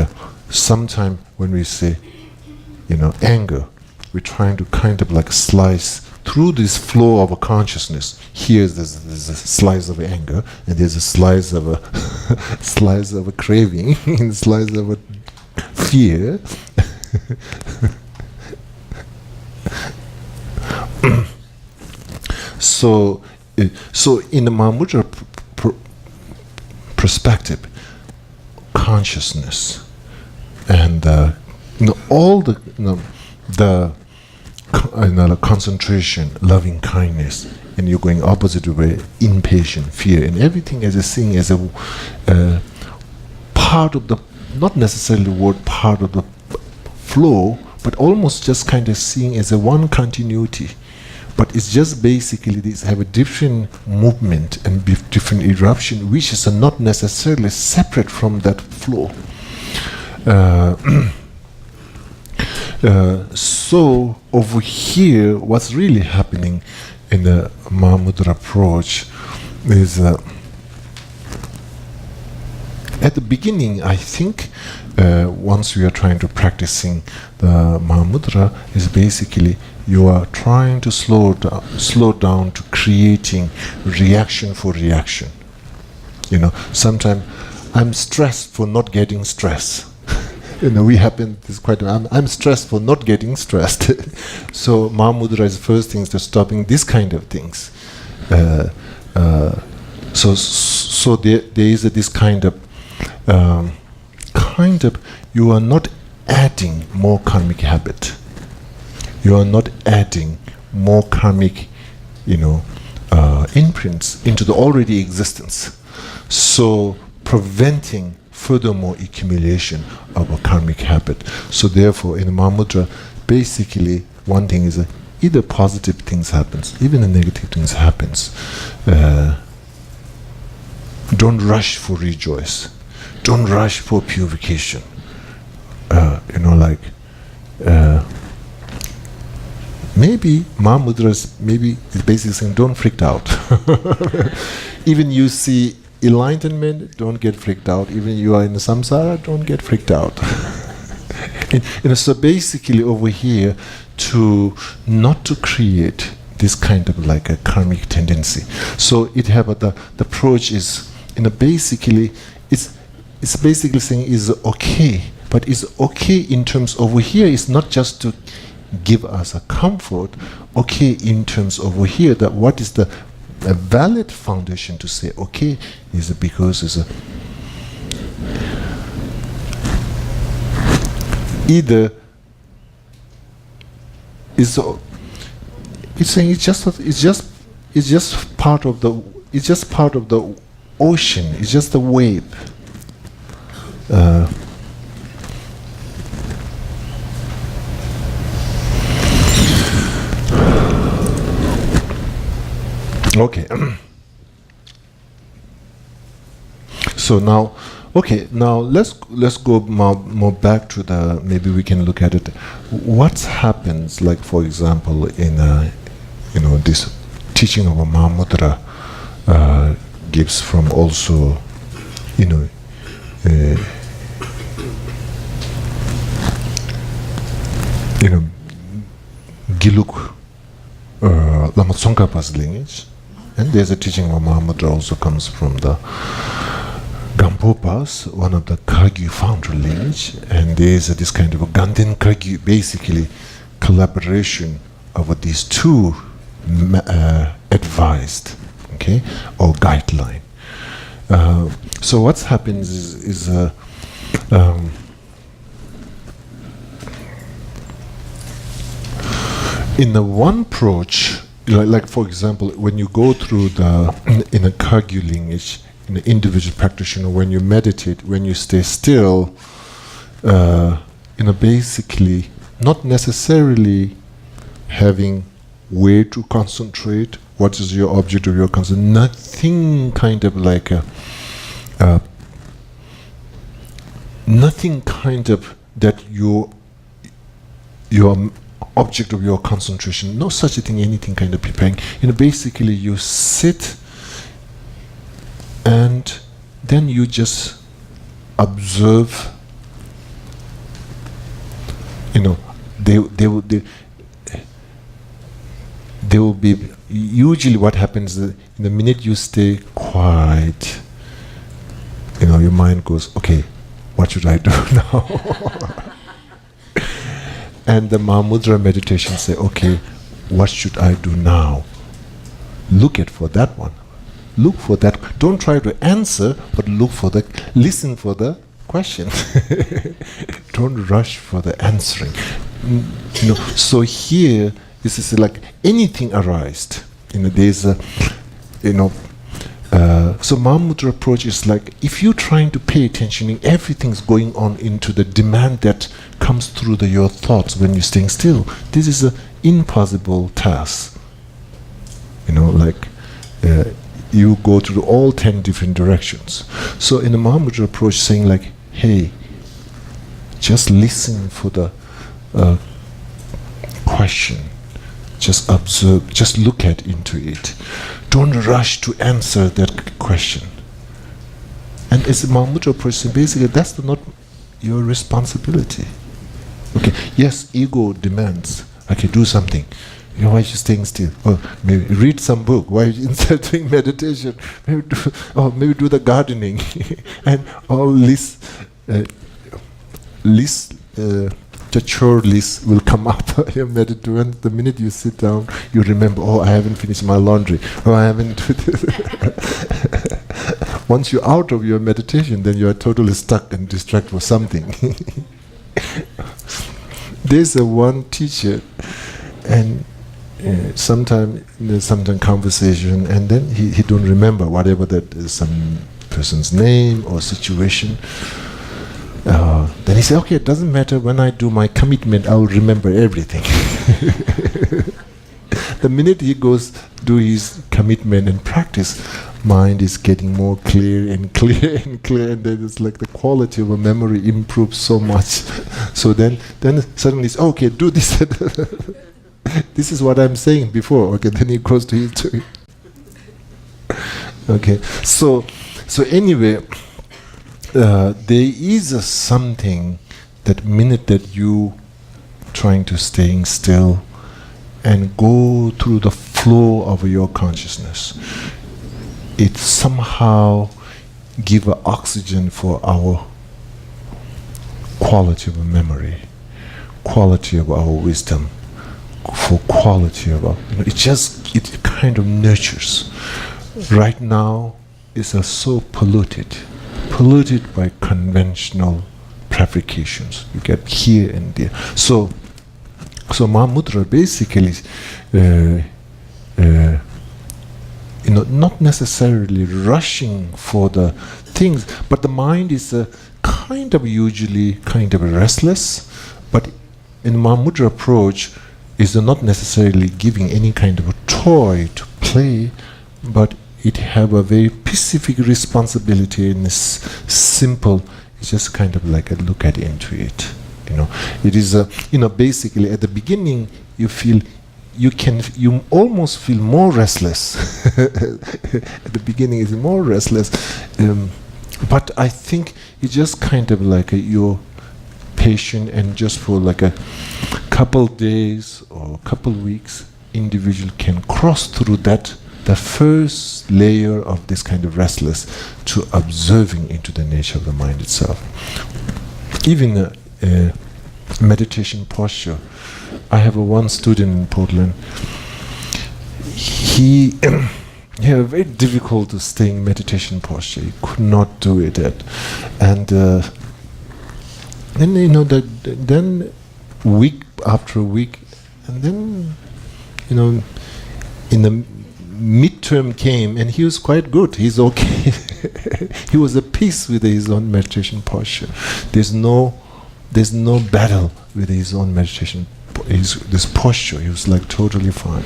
sometime when we say, anger, we're trying to kind of like slice through this flow of a consciousness. There's a slice of anger, and there's a slice of a slice of a craving, and slice of a fear. So in the Mahamudra perspective, consciousness and all the concentration, loving kindness, and you're going opposite way, impatient, fear, and everything as a thing, as a part of the, not necessarily the word part of the flow, but almost just kind of seeing as a one continuity. But it's just basically these have a different movement and different eruption, which is not necessarily separate from that flow. So over here, what's really happening in the Mahamudra approach is at the beginning, I think, once we are trying to practicing the Mahamudra, is basically you are trying to slow down to creating reaction for reaction. Sometimes I'm stressed for not getting stress. We happen, this quite, I'm stressed for not getting stressed. So Mahamudra is first things to stopping this kind of things. So there is this kind of you are not adding more karmic habit. You are not adding more karmic, imprints into the already existence. So preventing furthermore accumulation of a karmic habit. So therefore, in the Mahamudra, basically one thing is either positive things happens, even the negative things happens. Don't rush for rejoice. Don't rush for purification. Maybe Mahamudra is basically saying, don't freak out. Even you see enlightenment, don't get freaked out. Even you are in the samsara, don't get freaked out. So basically over here, not to create this kind of like a karmic tendency. So it have the approach is, basically, it's basically saying is okay, but it's okay in terms over here. It's not just to give us a comfort. Okay, in terms over here, that what is the a valid foundation to say, okay, is it because it's a either is it's saying it's just part of the ocean. It's just a wave. Okay. So now, okay, now let's go more back to the, maybe we can look at it. What happens, like for example, in this teaching of a Mahamudra gives from also, Giluk Lama Tsongkhapa's lineage, and there's a teaching of Mahamudra also comes from the Gampopas, one of the Kagyu founder lineage, and there's this kind of a Ganden Kagyu, basically collaboration of these two advised, okay, or guideline. So what happens is in the one approach, like for example, when you go through in a Kagyu lineage, in the individual practitioner, when you meditate, when you stay still, basically not necessarily having where to concentrate, what is your object of your concern, nothing kind of like nothing kind of that your object of your concentration, no such a thing, anything kind of preparing. Basically you sit and then you just observe. They will be, usually what happens in the minute you stay quiet, your mind goes, okay, what should I do now? And the Mahamudra meditation say, okay, what should I do now? Look for that one. Look for that. Don't try to answer, but listen for the question. Don't rush for the answering. So here, this is like anything arised. There's a, so Mahamudra approach is like, if you're trying to pay attention, everything's going on into the demand that comes through your thoughts when you're staying still. This is an impossible task. You go through all 10 different directions. So in the Mahamudra approach, saying like, hey, just listen for the question. Just observe, just look into it. Don't rush to answer that question. And as a Mahamudra approach, basically that's not your responsibility. Okay, yes, ego demands, okay, do something. Why are you staying still? Or maybe read some book. Why are you instead doing meditation? Maybe do the gardening. And all list, the chore list will come up. The minute you sit down, you remember, I haven't finished my laundry. I haven't. Once you're out of your meditation, then you are totally stuck and distracted for something. There's one teacher, and sometime conversation, and then he don't remember whatever that is, some person's name or situation. Then he said, okay, it doesn't matter, when I do my commitment, I will remember everything. The minute he goes do his commitment and practice, mind is getting more clear and clear and clear, and then it's like the quality of a memory improves so much. So then suddenly it's, okay, do this. This is what I'm saying before. Okay, then he goes to his. Okay, so anyway, there is something that minute that you trying to staying still and go through the flow of your consciousness, it somehow give oxygen for our quality of memory, quality of our wisdom, for quality about. It kind of nurtures. Right now, it's so polluted by conventional fabrications. You get here and there. So Mahamudra basically, not necessarily rushing for the things, but the mind is usually restless. But in Mahamudra approach, is not necessarily giving any kind of a toy to play, but it have a very specific responsibility and is simple. It's just like a look at into it. It is basically at the beginning you almost feel more restless. At the beginning it's more restless, but I think it's just you're patient, and just for a couple days or a couple weeks, individual can cross through the first layer of this kind of restless to observing into the nature of the mind itself. Even meditation posture. I have one student in Portland. He had a very difficult to stay in meditation posture. He could not do it. Then week after week, and then in the midterm came, and he was quite good. He's okay. He was at peace with his own meditation posture. There's no battle with his own meditation. This posture, he was totally fine.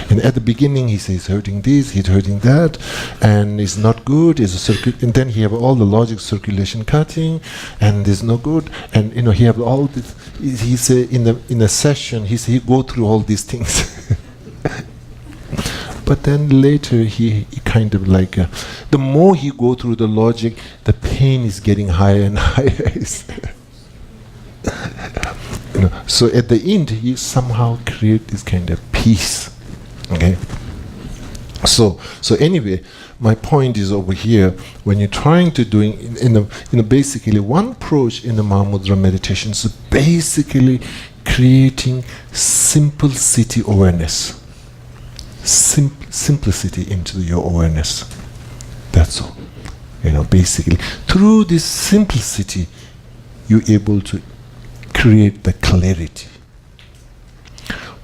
And at the beginning, he says hurting this, he's hurting that, and it's not good. And then he have all the logic circulation cutting, and it's no good. And he have all this. He say in a session, he go through all these things. But then later he the more he go through the logic, the pain is getting higher and higher. So at the end, he somehow create this kind of peace. Okay. So anyway, my point is over here. When you're trying to doing basically one approach in the Mahamudra meditation is basically creating simplicity awareness. Simplicity into your awareness. That's all. Basically through this simplicity, you're able to create the clarity.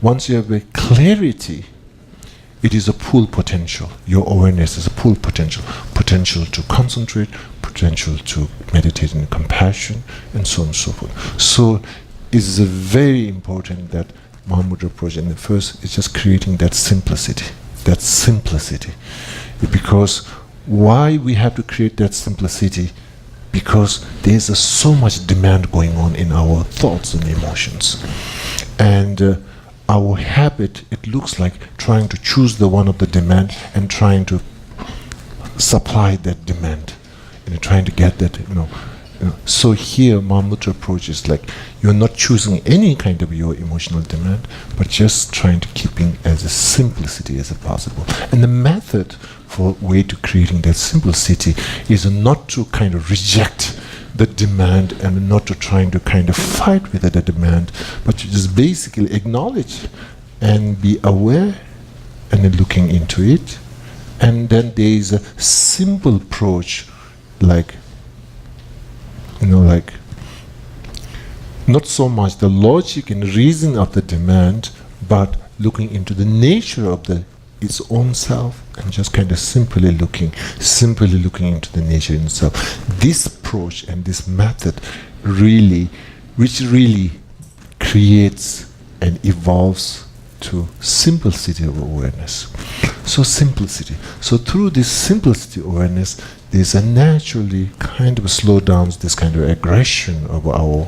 Once you have a clarity, it is a full potential. Your awareness is a full potential. Potential to concentrate, potential to meditate in compassion, and so on and so forth. So it's very important that Mahamudra approach, and the first is just creating that simplicity. Because why we have to create that simplicity? Because there's so much demand going on in our thoughts and emotions. And our habit, it looks like trying to choose the one of the demand and trying to supply that demand. Trying to get that, So here, Mahamudra approach is you're not choosing any kind of your emotional demand, but just trying to keeping as a simplicity as possible. And the method for way to creating that simplicity is not to reject the demand and not to trying to fight with the demand, but to just basically acknowledge and be aware and then looking into it. And then there is a simple approach, not so much the logic and reason of the demand, but looking into the nature of its own self, and just simply looking into the nature in itself. This approach and this method which really creates and evolves to simplicity of awareness. So simplicity. So through this simplicity awareness, there's a naturally slow down this aggression of our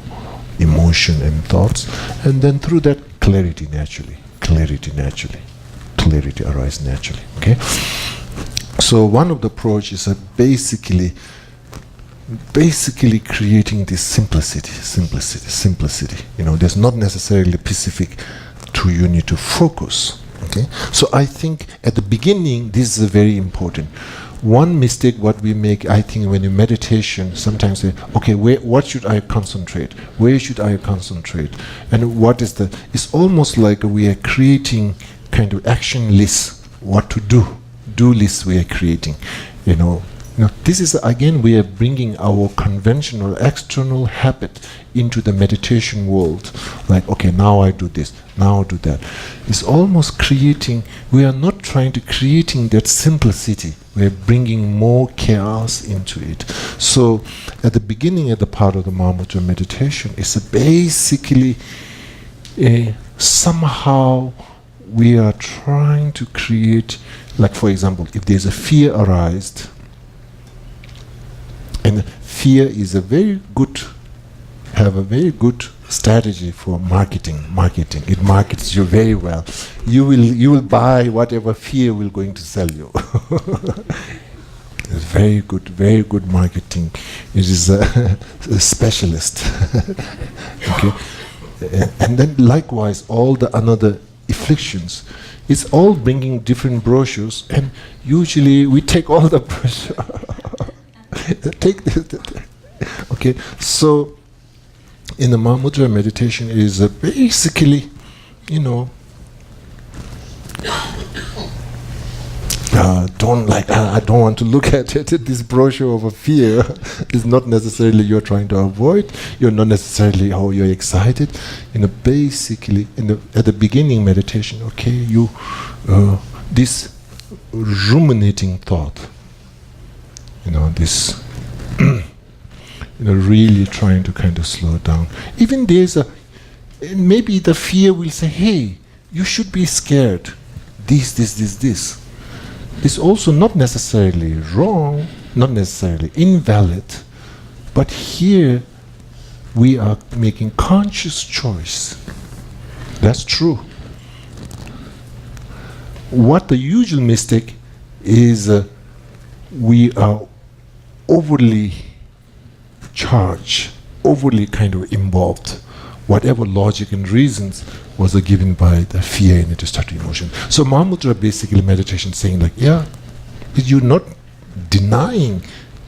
emotion and thoughts, and then through that clarity arises naturally. Okay. So one of the approaches is basically creating this simplicity. There's not necessarily specific to you need to focus. Okay. So I think at the beginning this is very important. one mistake what we make, I think, when you meditation, sometimes say, okay, what should I concentrate? Where should I concentrate? And what is it's almost like we are creating kind of action lists, what to do lists we are creating, this is, again, we are bringing our conventional external habit into the meditation world. Like, okay, now I do this, now I do that. It's almost creating, we are not trying to creating that simplicity. We are bringing more chaos into it. So, at the beginning of the part of the Mahamudra meditation, it's basically somehow we are trying to create, like, for example, if there's a fear arised, and fear is have a very good strategy for marketing. It markets you very well. You will buy whatever fear will going to sell you. It's very good marketing. It is a specialist. Okay, and then likewise all the another afflictions. It's all bringing different brochures, and usually we take all the brochure. Take this. Okay, so in the Mahamudra meditation is basically, I don't want to look at it. This brochure of a fear is not necessarily you're trying to avoid. You're not necessarily you're excited. Basically, at the beginning meditation, okay, this ruminating thought. This, really trying to kind of slow down. Even maybe the fear will say, hey, you should be scared. This. It's also not necessarily wrong, not necessarily invalid, but here we are making conscious choice. That's true. What the usual mistake is, we are overly charged, overly kind of involved. Whatever logic and reasons was given by the fear and the destructive emotion. So Mahamudra basically meditation saying like, you're not denying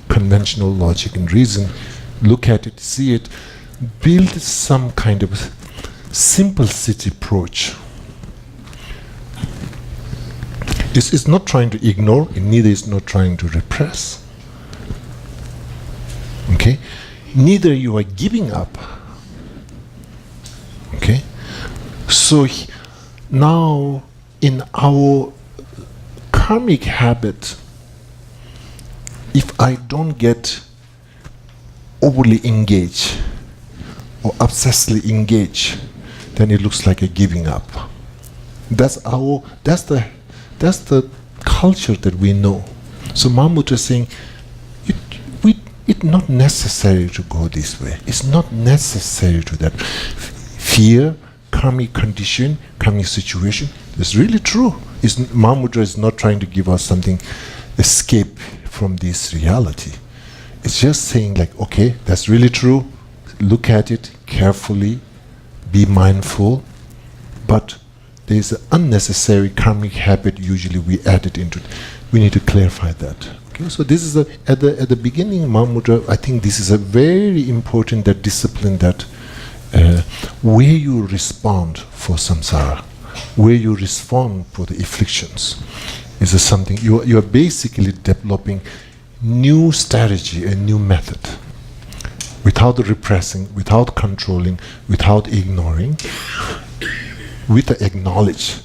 conventional logic and reason. Look at it, see it, build some kind of simplicity approach. It's not trying to ignore, and neither is not trying to repress. Okay? Neither you are giving up. Okay? So now in our karmic habit, if I don't get overly engaged or obsessively engaged, then it looks like a giving up. That's the culture that we know. So Mahamudra is saying, it's not necessary to go this way. It's not necessary to that. Fear, karmic condition, karmic situation is really true. Mahamudra is not trying to give us something, escape from this reality. It's just saying like, okay, that's really true. Look at it carefully, be mindful, but there is an unnecessary karmic habit usually we add it into it. We need to clarify that. Okay, so this is at the beginning, Mahamudra, I think this is a very important discipline that where you respond for samsara, where you respond for the afflictions, is something you are basically developing new strategy, a new method, without repressing, without controlling, without ignoring, with the acknowledge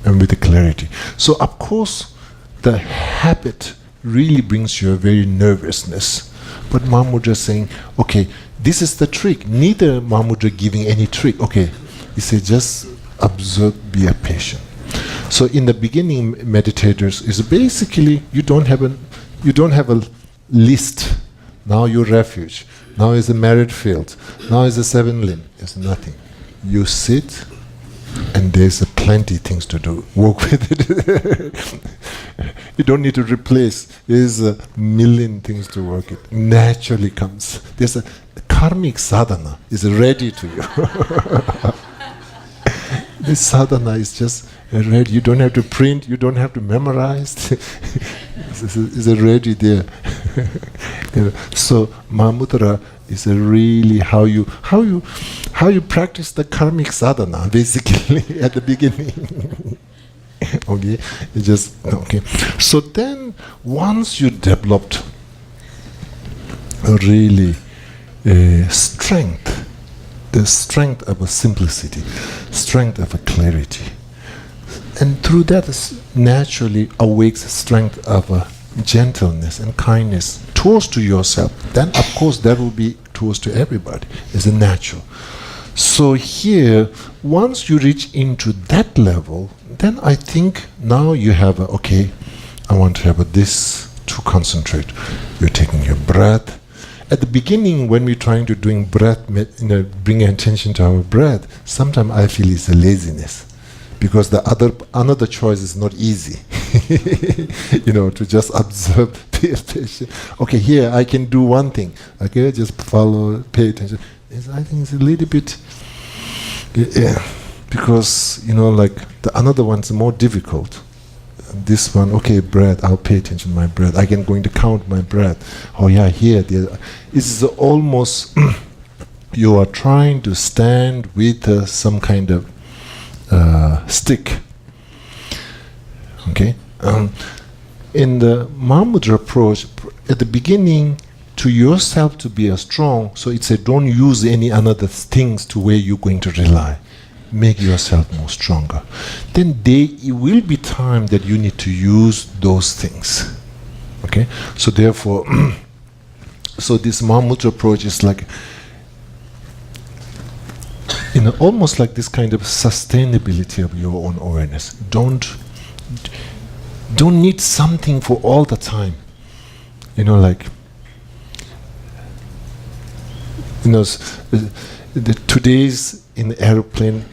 and with the clarity. So of course the habit really brings you a very nervousness, but Mahamudra is saying, okay, this is the trick. Neither Mahamudra giving any trick. Okay, he said just observe, be a patient. So in the beginning, meditators is basically you don't have a list. Now your refuge. Now is a married field. Now is a 7 limb. It's nothing. You sit, and there's plenty things to do. Work with it. You don't need to replace. There's a million things to work it. Naturally comes. There's a karmic sadhana is ready to you. This sadhana is just ready. You don't have to print. You don't have to memorize. It's already there. So Mahamudra is really how you practice the karmic sadhana, basically at the beginning. Okay, it just okay. So then, once you developed really strength, the strength of a simplicity, strength of a clarity, and through that naturally awakes the strength of a gentleness and kindness towards to yourself. Then, of course, that will be towards to everybody. It's a natural. So here, once you reach into that level, then I think now you have a, okay, I want to have this to concentrate. You're taking your breath. At the beginning, when we're trying to doing breath, bring attention to our breath, sometimes I feel it's a laziness, because the another choice is not easy. To just observe, pay attention. Okay, here I can do one thing. Okay, just follow, pay attention. I think it's a little bit, because like the another one's more difficult. This one, okay, breath. I'll pay attention to my breath. I can going to count my breath. Oh yeah, here, there. It's almost you are trying to stand with some kind of stick. Okay. In the Mahamudra approach, at the beginning, to yourself to be strong, so it said don't use any another things to where you're going to rely. Make yourself more stronger. Then it will be time that you need to use those things. Okay? So therefore, so this Mahamudra approach is like, almost like this kind of sustainability of your own awareness. Don't need something for all the time. Today's in the airplane,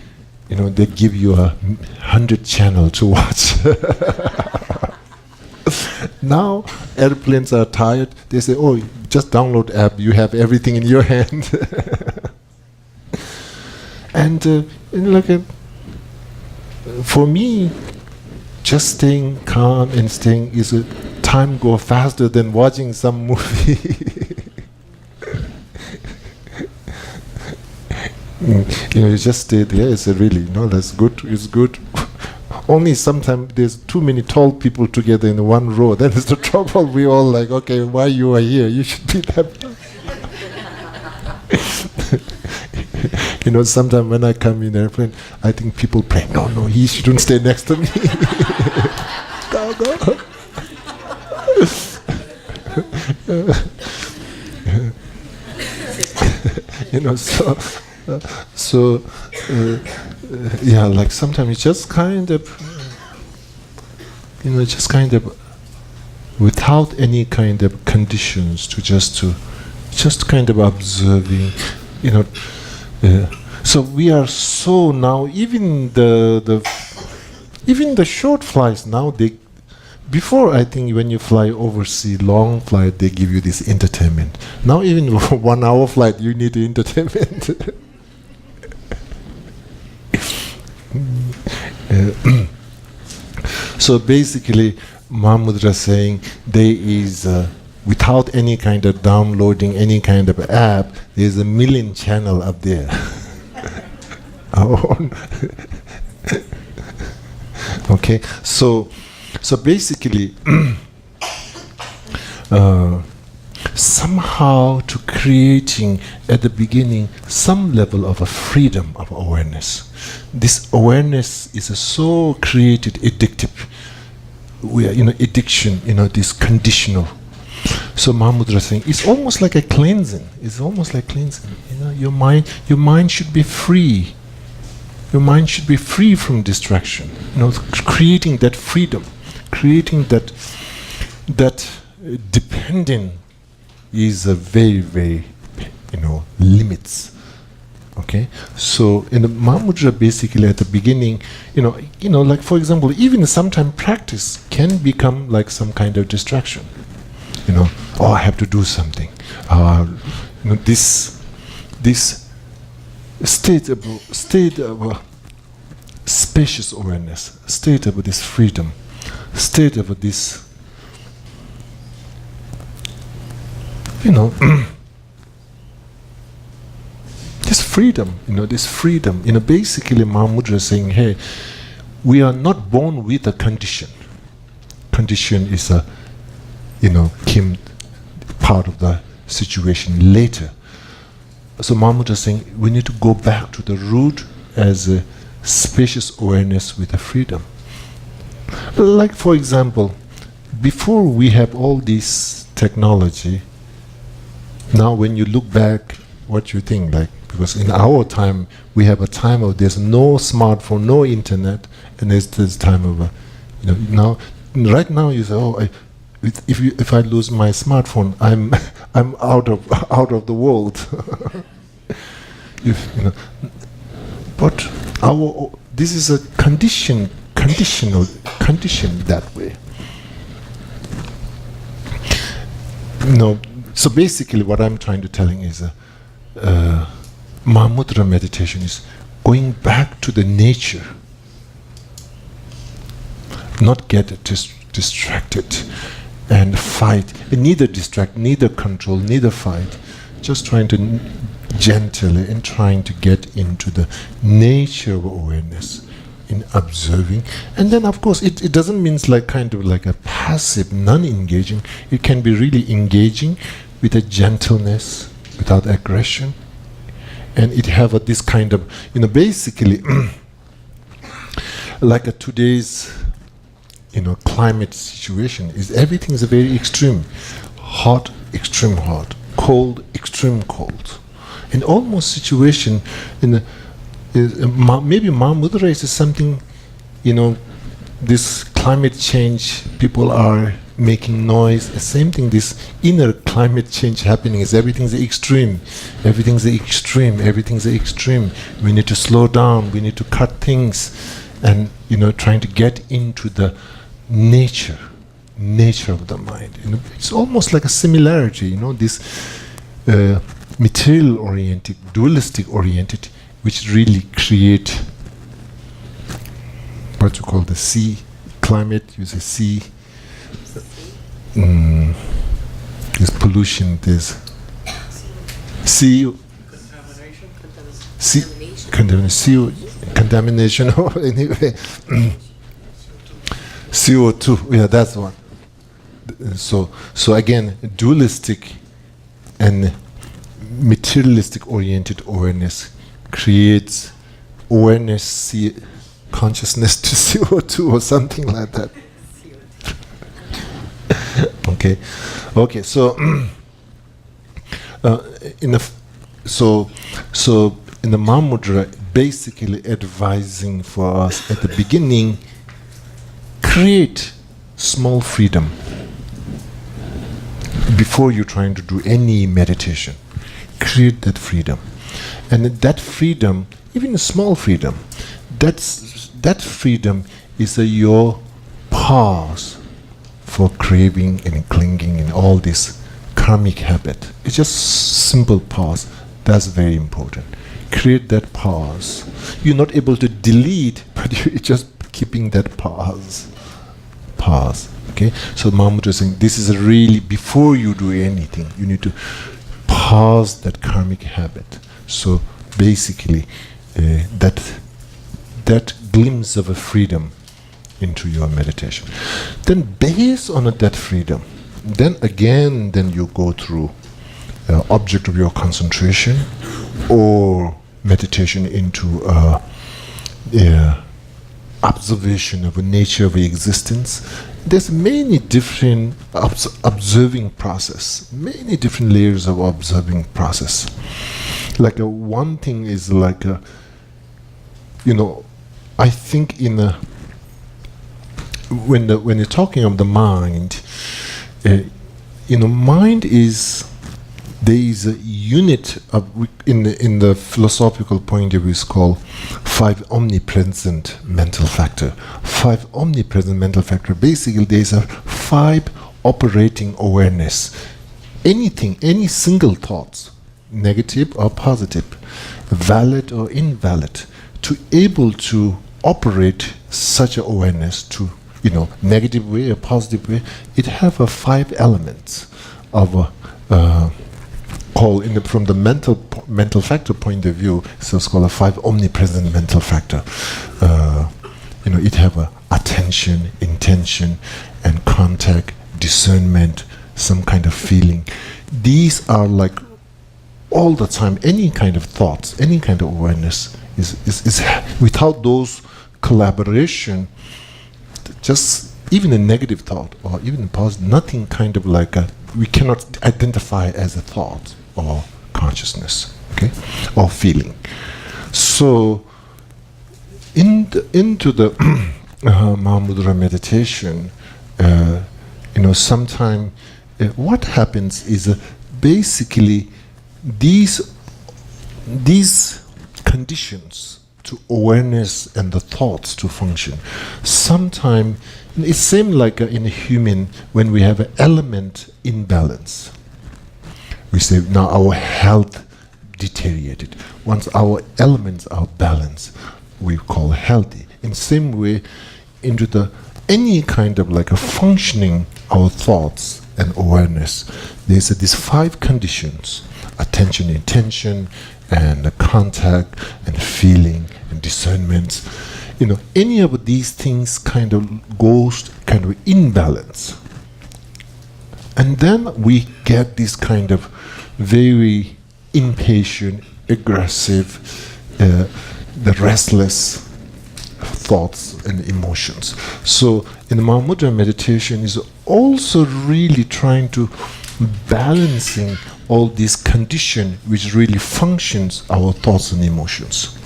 they give you 100 channel to watch. Now airplanes are tired. They say, "Oh, just download app. You have everything in your hand." And for me, just staying calm and staying is a time go faster than watching some movie. You just stay there. It's really, that's good. It's good. Only sometimes there's too many tall people together in one row. Then it's the trouble. We all like, okay, why you are here? You should be there. Sometimes when I come in airplane, I think people pray, no, he shouldn't stay next to me. Like sometimes it's just kind of, without any kind of conditions, just kind of observing, so we are so now, even the short flights now, before I think when you fly overseas, long flight, they give you this entertainment. Now even 1 hour flight, you need entertainment. So basically, Mahamudra saying there is, without any kind of downloading any kind of app, there is 1 million channel up there. Okay, so basically, somehow to creating at the beginning some level of a freedom of awareness. This awareness is so created addictive. We are, addiction, this conditional. So Mahamudra saying it's almost like a cleansing. It's almost like cleansing. Your mind should be free. Your mind should be free from distraction. Creating that freedom, creating that dependent is a very, very, limits. Okay, so in the Mahamudra, basically at the beginning, like for example, even sometimes practice can become like some kind of distraction. Oh, I have to do something. This state of spacious awareness, state of this freedom, state of this, this freedom, this freedom. Basically Mahamudra is saying, hey, we are not born with a condition. Condition is came part of the situation later. So Mahamudra is saying we need to go back to the root as a spacious awareness with a freedom. Like for example, before we have all this technology, now when you look back, what you think, like, because in our time we have a time of there's no smartphone, no internet, and there's this time of now right now you say, oh, if I lose my smartphone, I'm out of the world. But this is a condition that way. So basically what I'm trying to telling is Mahamudra meditation is going back to the nature, not get distracted and fight, and neither distract, neither control, neither fight, just trying to gently and trying to get into the nature of awareness in observing. And then of course it doesn't mean like kind of like a passive, non-engaging. It can be really engaging with a gentleness, without aggression, and it have this kind of basically like a today's climate situation is everything is very extreme, hot, extreme hot, cold, extreme cold, and almost situation maybe Mahamudra is something, this climate change, people are making noise, the same thing, this inner climate change happening is everything's extreme, everything's extreme, everything's extreme. We need to slow down, we need to cut things, and trying to get into the nature of the mind. It's almost like a similarity, this material oriented, dualistic oriented, which really create what you call the sea climate. You say sea, there's pollution, there's sea, contamination, or anyway. CO2, yeah, that's one. So again, dualistic and materialistic oriented awareness creates awareness, consciousness to CO2 or something like that. Okay. So in the Mahamudra, basically advising for us at the beginning, create small freedom before you're trying to do any meditation. Create that freedom, and that freedom, even a small freedom, that freedom is your pause for craving and clinging and all this karmic habit. It's just simple pause. That's very important. Create that pause. You're not able to delete, but you're just keeping that pause. Okay, so Mahamudra is saying this is really before you do anything, you need to pause that karmic habit. So basically, that glimpse of a freedom into your meditation. Then based on that freedom, then you go through object of your concentration or meditation into observation of the nature of existence. There's many different observing process, many different layers of observing process. Like one thing is like I think when you're talking of the mind, mind is, there is a unit of, in the philosophical point of view, is called 5 omnipresent mental factor. 5 omnipresent mental factor. Basically, there is a 5 operating awareness. Anything, any single thoughts, negative or positive, valid or invalid, to able to operate such awareness to, negative way or positive way, it have 5 elements of from the mental factor point of view, so it's called a 5 omnipresent mental factor. It have attention, intention, and contact, discernment, some kind of feeling. These are like all the time, any kind of thoughts, any kind of awareness is without those collaboration, just even a negative thought or even a positive, nothing kind of like we cannot identify as a thought or consciousness, okay, or feeling. So into the Mahamudra meditation, sometime what happens is basically these conditions to awareness and the thoughts to function. Sometimes it seems like in a human, when we have an element imbalance, we say now our health deteriorated. Once our elements are balanced, we call healthy. In the same way, into any kind of like a functioning our thoughts and awareness, there's these 5 conditions: attention, intention, and contact, and feeling, and discernment. Any of these things kind of goes kind of imbalance. And then we get this kind of very impatient, aggressive, the restless thoughts and emotions. So in the Mahamudra meditation is also really trying to balancing all these conditions which really functions our thoughts and emotions.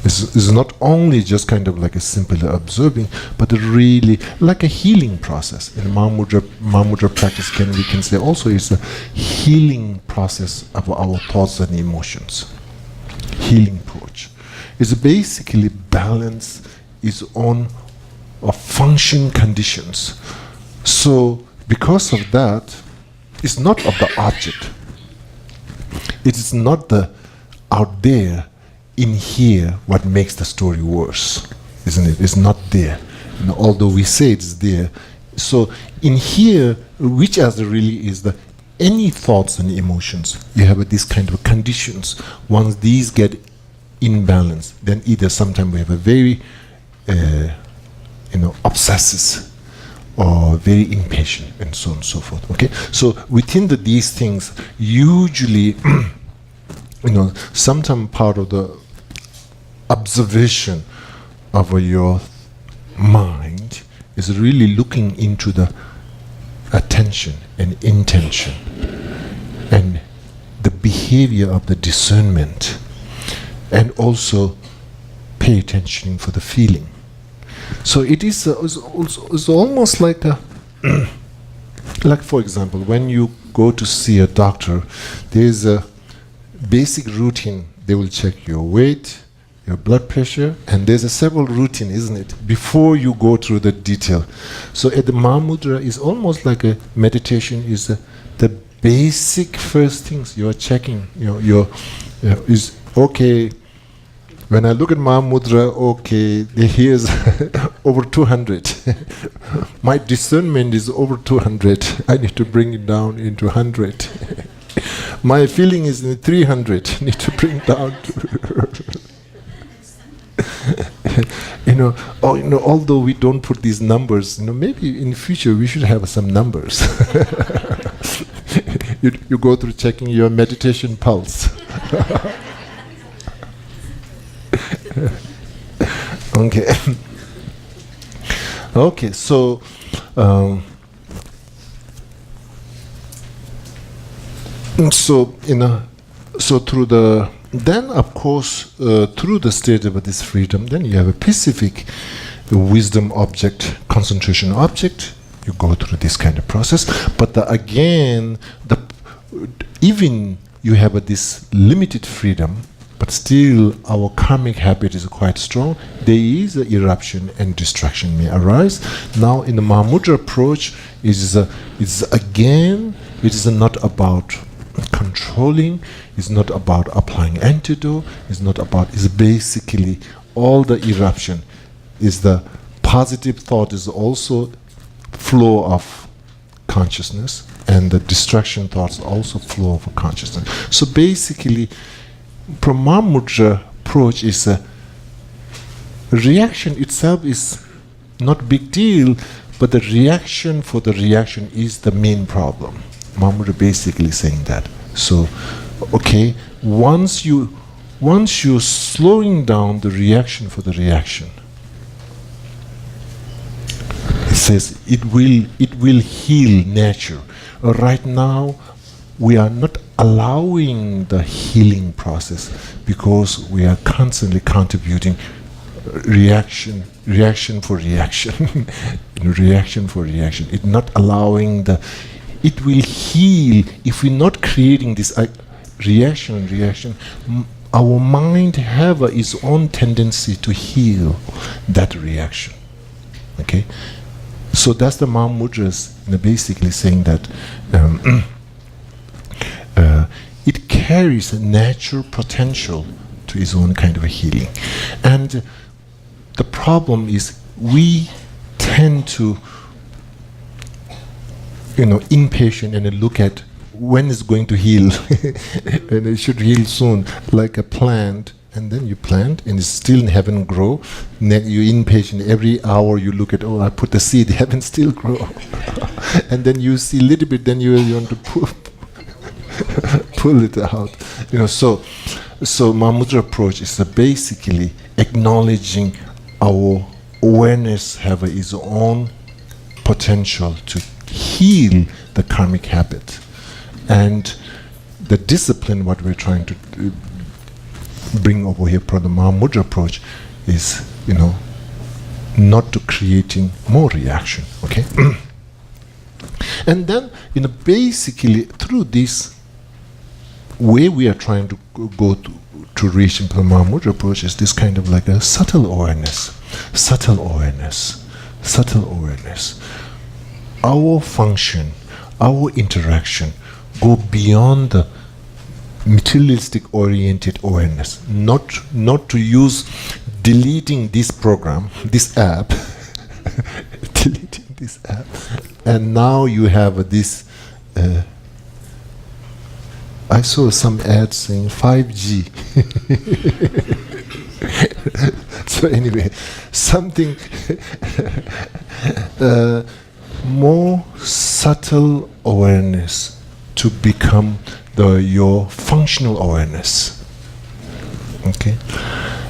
It's not only just kind of like a simple observing, but really like a healing process. In Mahamudra practice, we can say also it's a healing process of our thoughts and emotions. Healing approach. It's basically balance its own function conditions. So because of that, it's not of the object. It is not the out there, in here, what makes the story worse, isn't it? It's not there. Although we say it's there. So in here, which as really is any thoughts and emotions, you have this kind of conditions. Once these get imbalanced, then either sometimes we have a very, obsessive, or very impatient, and so on and so forth. Okay, so within these things, usually, sometimes part of the observation of your mind is really looking into the attention and intention and the behavior of the discernment, and also pay attention for the feeling. So it is it's almost like a like, for example, when you go to see a doctor, there is a basic routine. They will check your weight, your blood pressure, and there's a several routine, isn't it, before you go through the detail. So at the Mahamudra is almost like a meditation is the basic first things you are checking. Is okay. When I look at Mahamudra, okay, here's over 200. My discernment is over 200. I need to bring it down into 100. My feeling is in 300. Need to bring down to although we don't put these numbers, maybe in the future we should have some numbers. you go through checking your meditation pulse. Okay. Okay, so through the then of course through the state of this freedom, then you have a specific wisdom object, concentration object. You go through this kind of process, but again, even you have this limited freedom, but still our karmic habit is quite strong. There is an eruption and distraction may arise. Now in the Mahamudra approach, it is not about controlling, it's not about applying antidote, it's basically all the eruption. is the positive thought is also flow of consciousness, and the distraction thoughts also flow of consciousness. So basically, Mahamudra approach is a reaction itself is not big deal, but the reaction for the reaction is the main problem. Mahamudra basically saying that. So, okay, once you're slowing down the reaction for the reaction, it says it will heal nature. Right now, we are not allowing the healing process because we are constantly contributing reaction for reaction, reaction for reaction. It's not allowing the. It will heal if we're not creating this reaction. Our mind have its own tendency to heal that reaction. Okay, so that's the Mahamudras basically saying that it carries a natural potential to its own kind of a healing, and the problem is we tend to, impatient and look at when it's going to heal, and it should heal soon, like a plant. And then you plant, and it still haven't grow. You're impatient. Every hour you look at, oh, I put the seed, haven't still grow. And then you see a little bit, then you want to pull it out. So Mahamudra approach is basically acknowledging our awareness have its own potential to heal the karmic habit, and the discipline what we're trying to bring over here from the Mahamudra approach is not to creating more reaction. Okay. And then basically through this way we are trying to go to reach in the Mahamudra approach is this kind of like a subtle awareness. Our function, our interaction go beyond the materialistic oriented awareness. Not to use deleting this program, this app, deleting this app, and now you have this. I saw some ads saying 5G. So anyway, something more subtle awareness to become your functional awareness. Okay.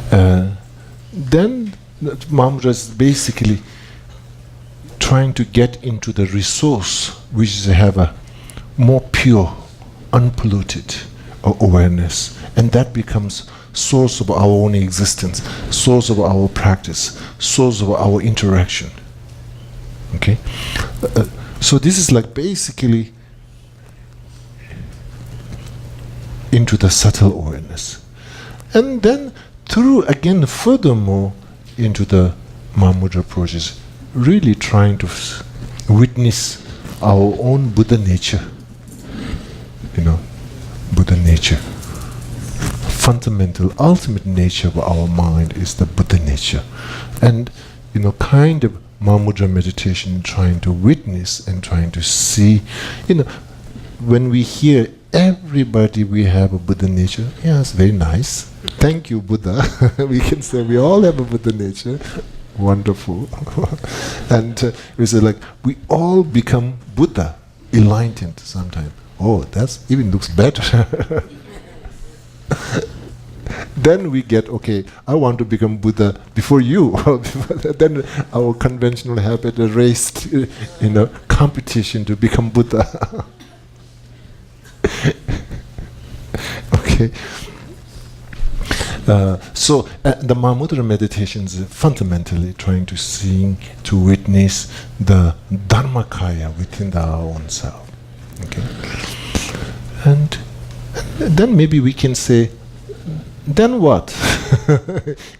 Then Mahamudra is basically trying to get into the resource which is have a more pure, unpolluted awareness, and that becomes source of our own existence, source of our practice, source of our interaction. Okay. So this is like basically into the subtle awareness, and then through again furthermore into the Mahamudra approaches, really trying to witness our own Buddha nature. Buddha nature, fundamental, ultimate nature of our mind is the Buddha nature, and kind of Mahamudra meditation, trying to witness and trying to see. When we hear everybody we have a Buddha nature, yeah, it's very nice. Thank you, Buddha. We can say we all have a Buddha nature. Wonderful. And we say like we all become Buddha, enlightened sometime. Oh, that's even looks better. Then we get, okay, I want to become Buddha before you. Then our conventional habit erased, competition to become Buddha. Okay. So the Mahamudra meditations fundamentally trying to see, to witness the Dharmakaya within our own self. Okay. And then maybe we can say, then what?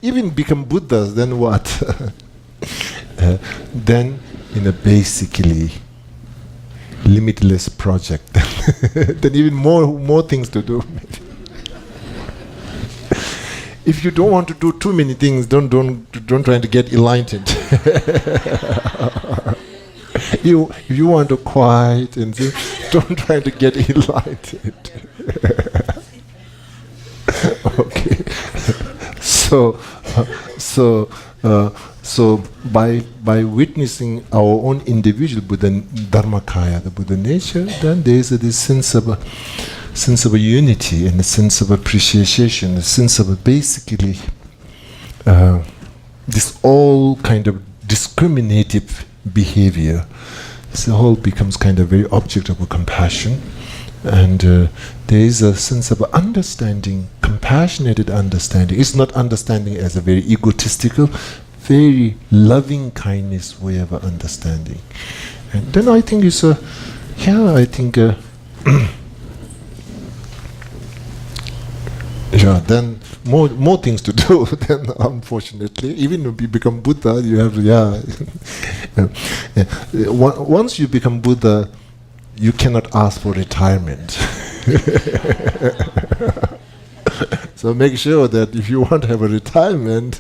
Even become Buddhas, then what? Then basically limitless project. Then even more things to do. if you don't want to do too many things, don't try to get enlightened. If you want to quiet and don't try to get enlightened. Okay. So by witnessing our own individual Buddha Dharmakaya, the Buddha nature, then there is this sense of unity and a sense of appreciation, a sense of basically this all kind of discriminative behavior. This whole becomes kind of very object of compassion, and there is a sense of understanding, compassionate understanding. It's not understanding as a very egotistical, very loving kindness way of understanding. And then I think it's then more things to do. Then unfortunately, even if you become Buddha, you have once you become Buddha, you cannot ask for retirement. So make sure that if you want to have a retirement,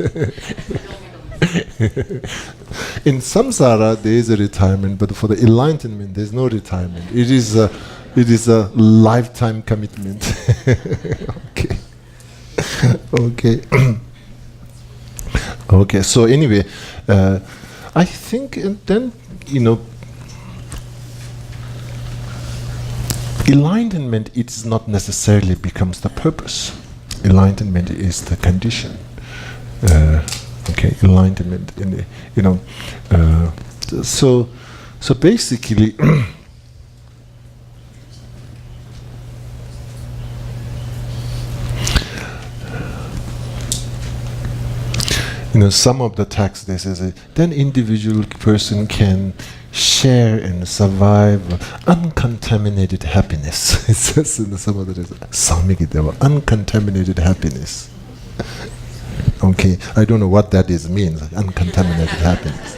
in samsara there is a retirement, but for the enlightenment there is no retirement. It is a lifetime commitment. Okay. Okay. Okay. So anyway, I think, and then enlightenment, it is not necessarily becomes the purpose. Enlightenment is the condition. Okay, enlightenment, so basically, some of the texts, they say, then individual person can share and survive uncontaminated happiness. It says in some of the texts, uncontaminated happiness. Okay, I don't know what that means, uncontaminated happiness.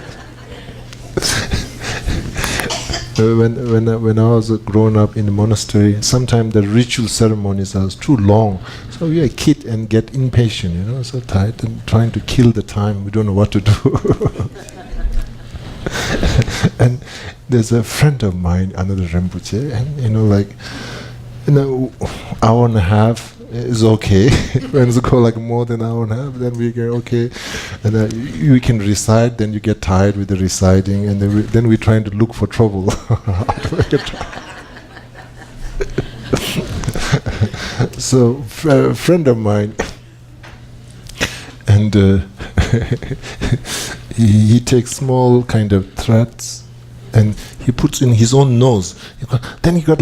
When I was grown up in the monastery, sometimes the ritual ceremonies are too long, so we are a kid and get impatient, so tired and trying to kill the time. We don't know what to do. And there's a friend of mine, another Rinpoche, and hour and a half is okay. When it's go more than an hour and a half, then we go okay, and you can recite. Then you get tired with the reciting, and then we're trying to look for trouble. So a friend of mine, and he takes small kind of threads, and he puts in his own nose. Then he got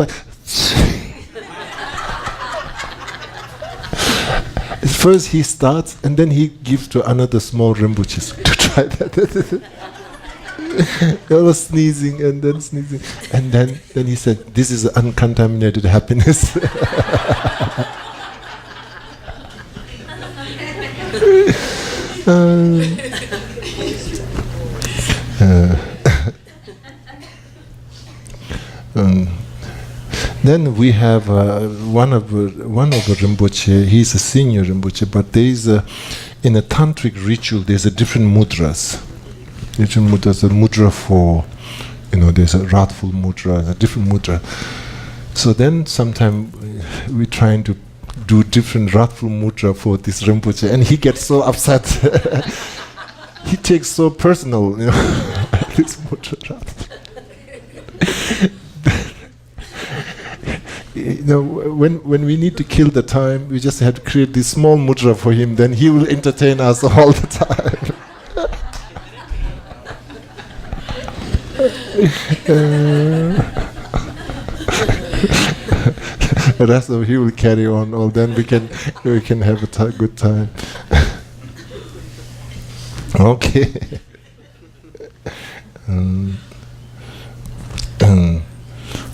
First he starts, and then he gives to another small Rinpoche to try that. He was sneezing and then sneezing, and then he said, "This is uncontaminated happiness." Then we have one of the Rinpoche. He's a senior Rinpoche, but there is in a tantric ritual there's a different mudras. Different mudras. A mudra for, there's a wrathful mudra, a different mudra. So then sometimes we're trying to do different wrathful mudra for this Rinpoche, and he gets so upset. He takes so personal, this mudra. When we need to kill the time, we just have to create this small mudra for him. Then he will entertain us all the time. The rest of he will carry on. All then we can have a good time. Okay.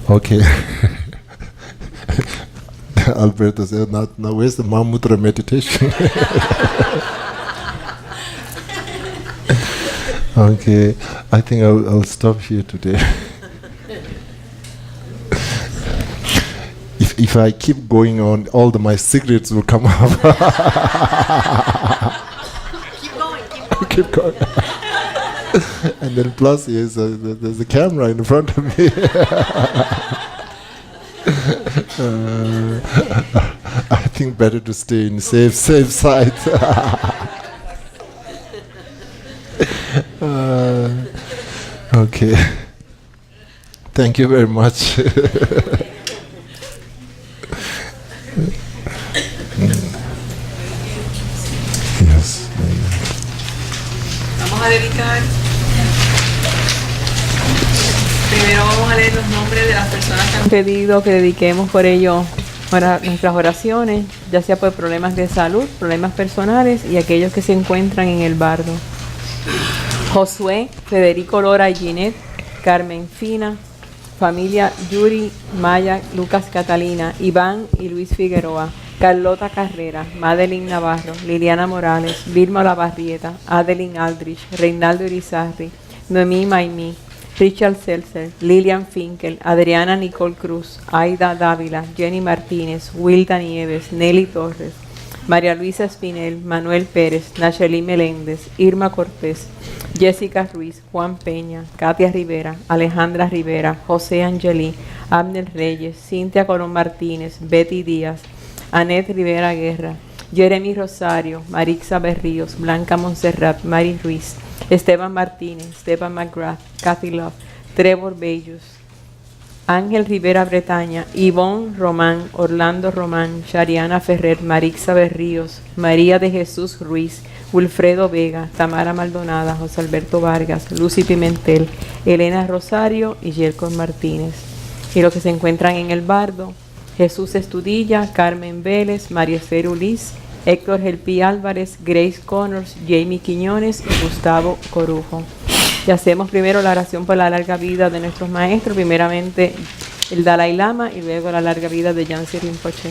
Okay. Alberto said, now where's the Mahamudra meditation? Okay, I think I'll stop here today. if I keep going on, all my secrets will come up. Keep going. And then plus, yes, there's a camera in front of me. I think better to stay in safe side. Okay. Thank you very much. Yes. Vamos a dedicar. Primero vamos a leer los nombres de las personas que han pedido que dediquemos por ello para nuestras oraciones, ya sea por problemas de salud, problemas personales y aquellos que se encuentran en el bardo. Josué, Federico, Lora y Ginette, Carmen Fina, familia Yuri, Maya, Lucas, Catalina, Iván y Luis Figueroa, Carlota Carrera, Madeline Navarro, Liliana Morales, Vilma Lavarrieta, Adeline Aldrich, Reinaldo Irizarry, Noemí Maimí, Richard Seltzer, Lilian Finkel, Adriana Nicole Cruz, Aida Dávila, Jenny Martínez, Wilda Nieves, Nelly Torres, María Luisa Espinel, Manuel Pérez, Nacheli Meléndez, Irma Cortés, Jessica Ruiz, Juan Peña, Katia Rivera, Alejandra Rivera, José Angelí, Abner Reyes, Cintia Colón Martínez, Betty Díaz, Anet Rivera Guerra, Jeremy Rosario, Marixa Berríos, Blanca Montserrat, Mari Ruiz, Esteban Martínez, Esteban McGrath, Kathy Love, Trevor Bellos, Ángel Rivera Bretaña, Ivonne Román, Orlando Román, Shariana Ferrer, Marixa Berríos, María de Jesús Ruiz, Wilfredo Vega, Tamara Maldonada, José Alberto Vargas, Lucy Pimentel, Elena Rosario y Yelcon Martínez. Y los que se encuentran en el bardo: Jesús Estudilla, Carmen Vélez, María Esther Uliz, Héctor Gelpi Álvarez, Grace Connors, Jamie Quiñones y Gustavo Corujo. Y hacemos primero la oración por la larga vida de nuestros maestros, primeramente el Dalai Lama y luego la larga vida de Yangsi Rinpoche.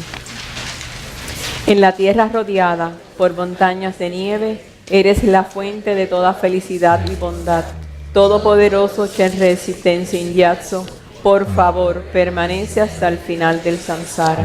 En la tierra rodeada por montañas de nieve, eres la fuente de toda felicidad y bondad. Todopoderoso Chenre Existencia Inyatso, por favor, permanece hasta el final del samsara.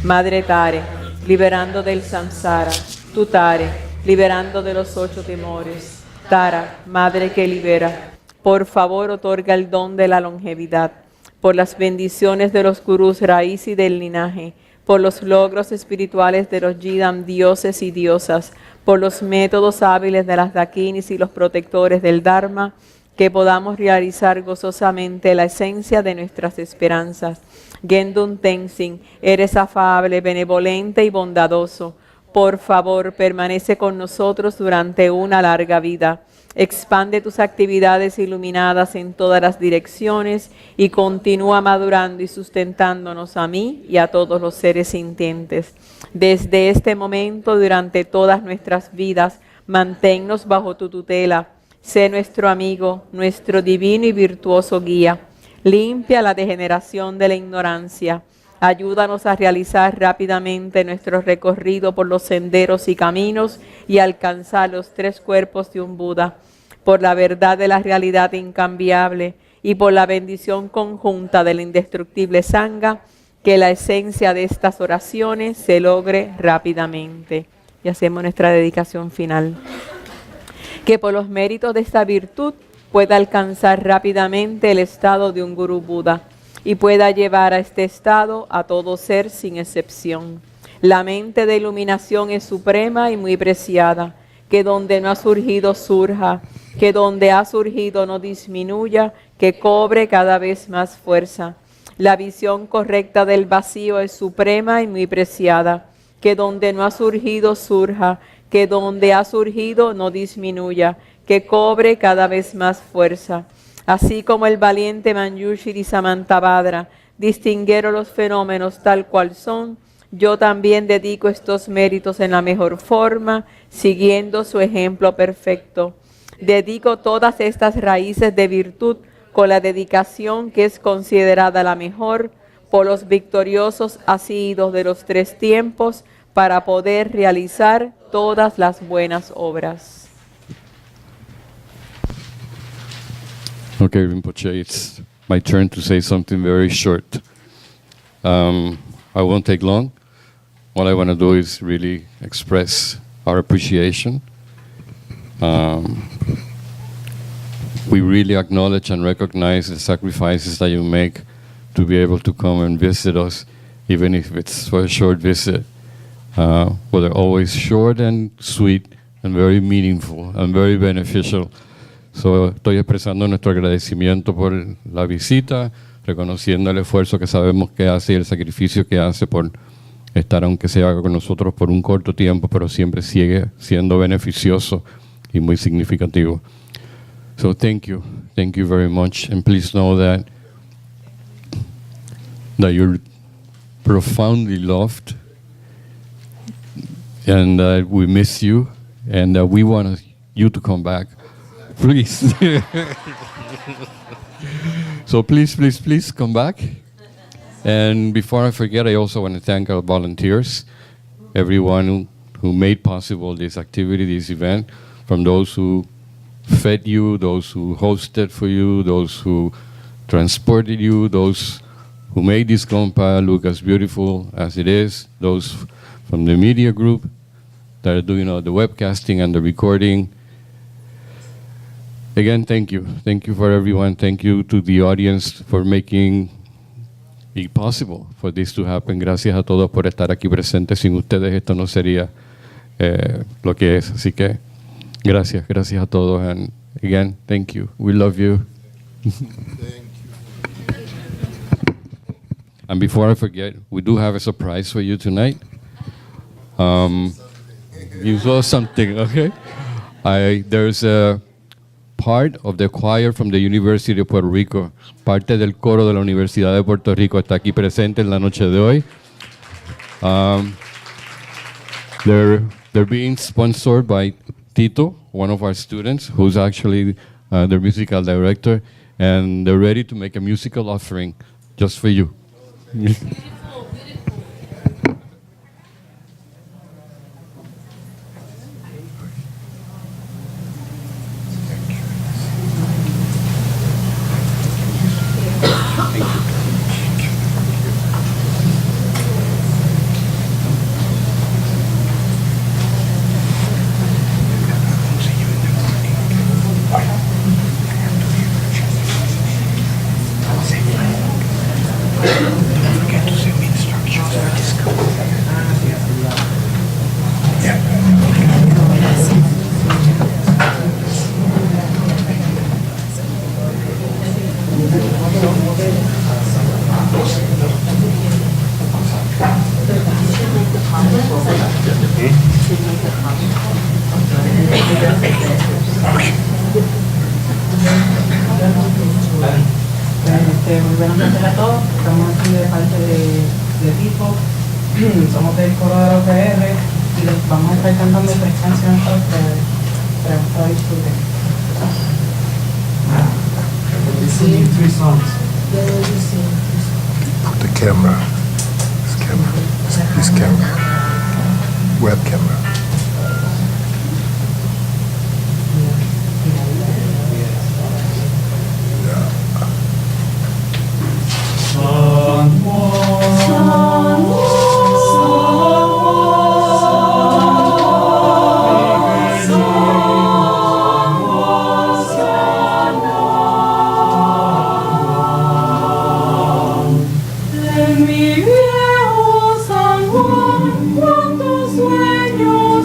Madre Tare, liberando del samsara. Tu Tare, liberando de los 8 temores. Tara, Madre que libera, por favor otorga el don de la longevidad, por las bendiciones de los gurús raíz y del linaje, por los logros espirituales de los Yidam, dioses y diosas, por los métodos hábiles de las dakinis y los protectores del Dharma, que podamos realizar gozosamente la esencia de nuestras esperanzas. Gendun Tenzin, eres afable, benevolente y bondadoso. Por favor, permanece con nosotros durante una larga vida. Expande tus actividades iluminadas en todas las direcciones y continúa madurando y sustentándonos a mí y a todos los seres sintientes. Desde este momento, durante todas nuestras vidas, manténnos bajo tu tutela. Sé nuestro amigo, nuestro divino y virtuoso guía. Limpia la degeneración de la ignorancia. Ayúdanos a realizar rápidamente nuestro recorrido por los senderos y caminos y alcanzar los 3 cuerpos de un Buda, por la verdad de la realidad incambiable y por la bendición conjunta del indestructible Sangha, que la esencia de estas oraciones se logre rápidamente. Y hacemos nuestra dedicación final. Que por los méritos de esta virtud pueda alcanzar rápidamente el estado de un Gurú Buda y pueda llevar a este estado a todo ser sin excepción. La mente de iluminación es suprema y muy preciada, que donde no ha surgido surja, que donde ha surgido no disminuya, que cobre cada vez más fuerza. La visión correcta del vacío es suprema y muy preciada, que donde no ha surgido surja, que donde ha surgido no disminuya, que cobre cada vez más fuerza. Así como el valiente Manjushri y Samantabhadra distinguieron los fenómenos tal cual son, yo también dedico estos méritos en la mejor forma, siguiendo su ejemplo perfecto. Dedico todas estas raíces de virtud con la dedicación que es considerada la mejor por los victoriosos asidos de los 3 tiempos para poder realizar todas las buenas obras. Okay, Rinpoche, it's my turn to say something very short. I won't take long. All I want to do is really express our appreciation. We really acknowledge and recognize the sacrifices that you make to be able to come and visit us, even if it's for a short visit. Well, they're always short and sweet and very meaningful and very beneficial. So, estoy expresando nuestro agradecimiento por la visita, reconociendo el esfuerzo que sabemos que hace y el sacrificio que hace por estar, aunque sea con nosotros por un corto tiempo, pero siempre sigue siendo beneficioso y muy significativo. So thank you very much, and please know that you're profoundly loved, and that we miss you, and that we want you to come back, please. So please come back. And before I forget, I also want to thank our volunteers, everyone who made possible this activity, this event, from those who fed you, those who hosted for you, those who transported you, those who made this compa look as beautiful as it is, those from the media group that are doing the webcasting and the recording. Again, thank you. Thank you for everyone. Thank you to the audience for making it possible for this to happen. Gracias a todos por estar aquí presentes. Sin ustedes esto no sería lo que es. Así que gracias a todos. And again, thank you. We love you. And before I forget, we do have a surprise for you tonight. You saw something, okay? There's a part of the choir from the University of Puerto Rico, parte del coro de la Universidad de Puerto Rico está aquí presente en la noche de hoy. They're being sponsored by Tito, one of our students, who's actually their musical director, and they're ready to make a musical offering just for you. Muy buenas noches a todos, estamos aquí de parte de Rico, somos del coro de la PR y les vamos a estar cantando 3 canciones para ustedes, esperamos que la disfruten. We're singing 3 songs. Put the camera, this camera, web camera. Mi viejo San Juan, cuántos sueños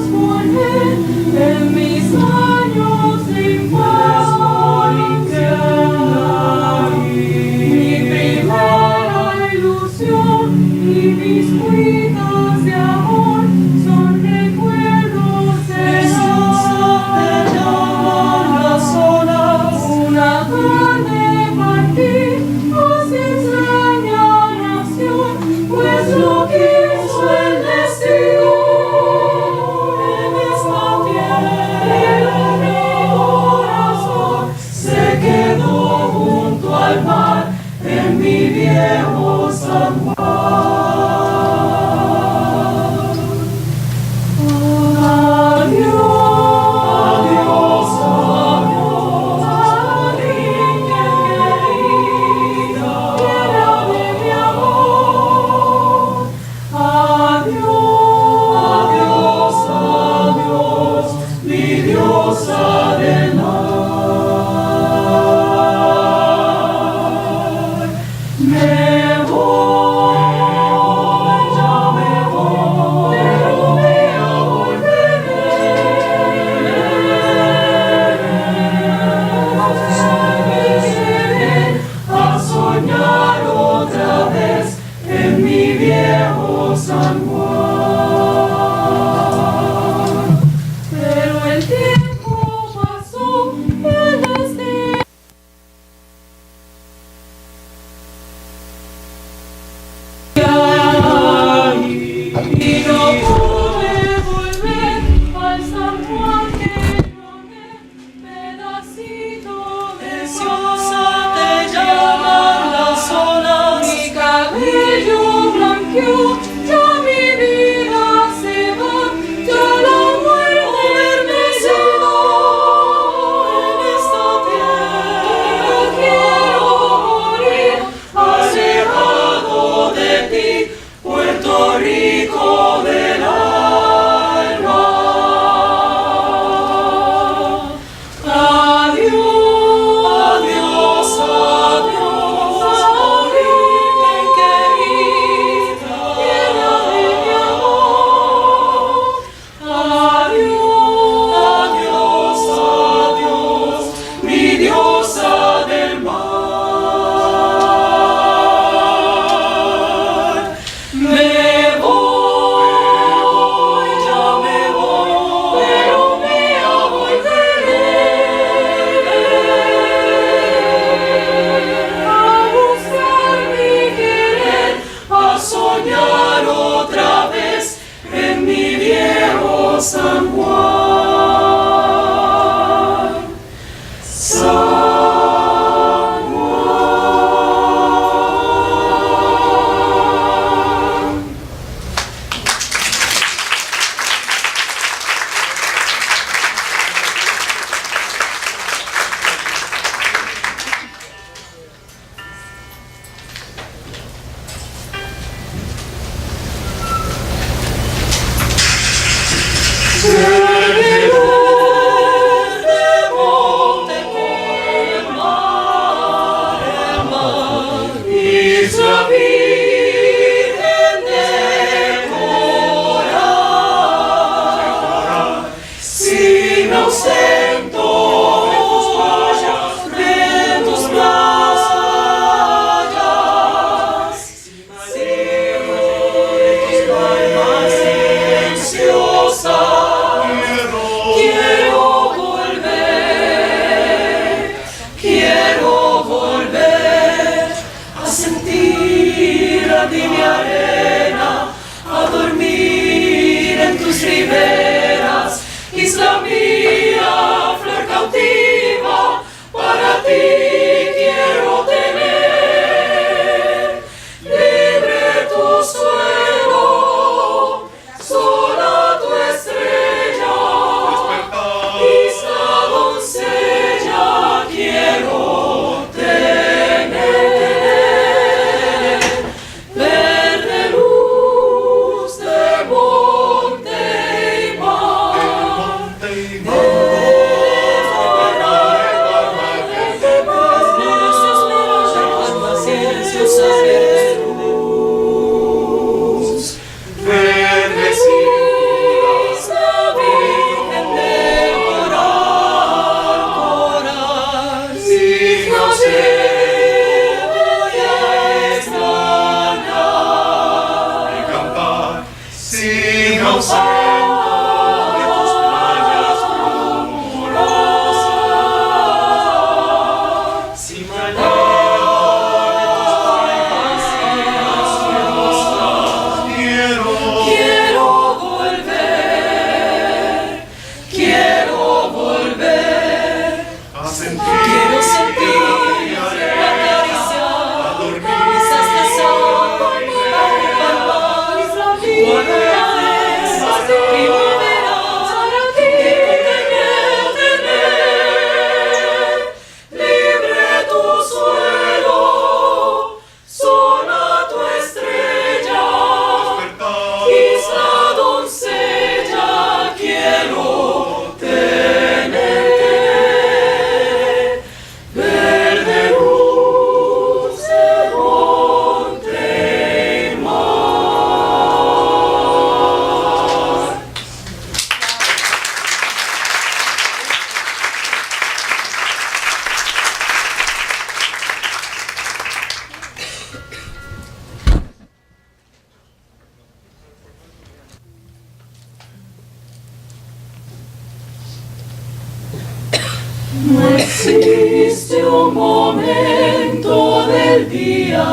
No existe un momento del día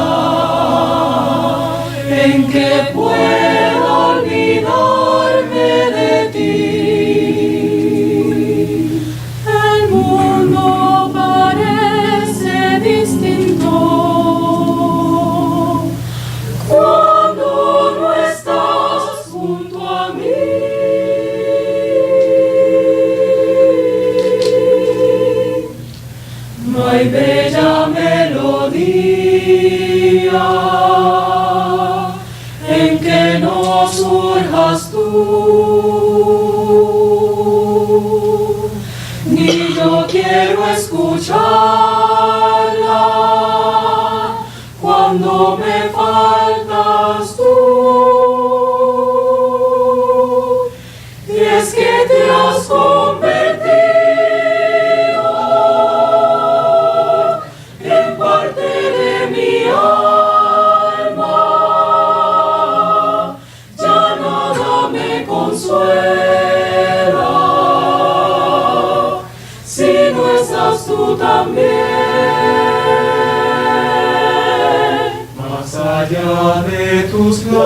en que pueda olvidarme de ti. El mundo parece distinto cuando no estás junto a mí. No hay bella melodía en que no surjas tú, ni yo quiero escucharla cuando me faltas tú. Y es que te has convertido en parte de mi alma, ya nada me consuela si no estás tú también. Más allá de tus labios,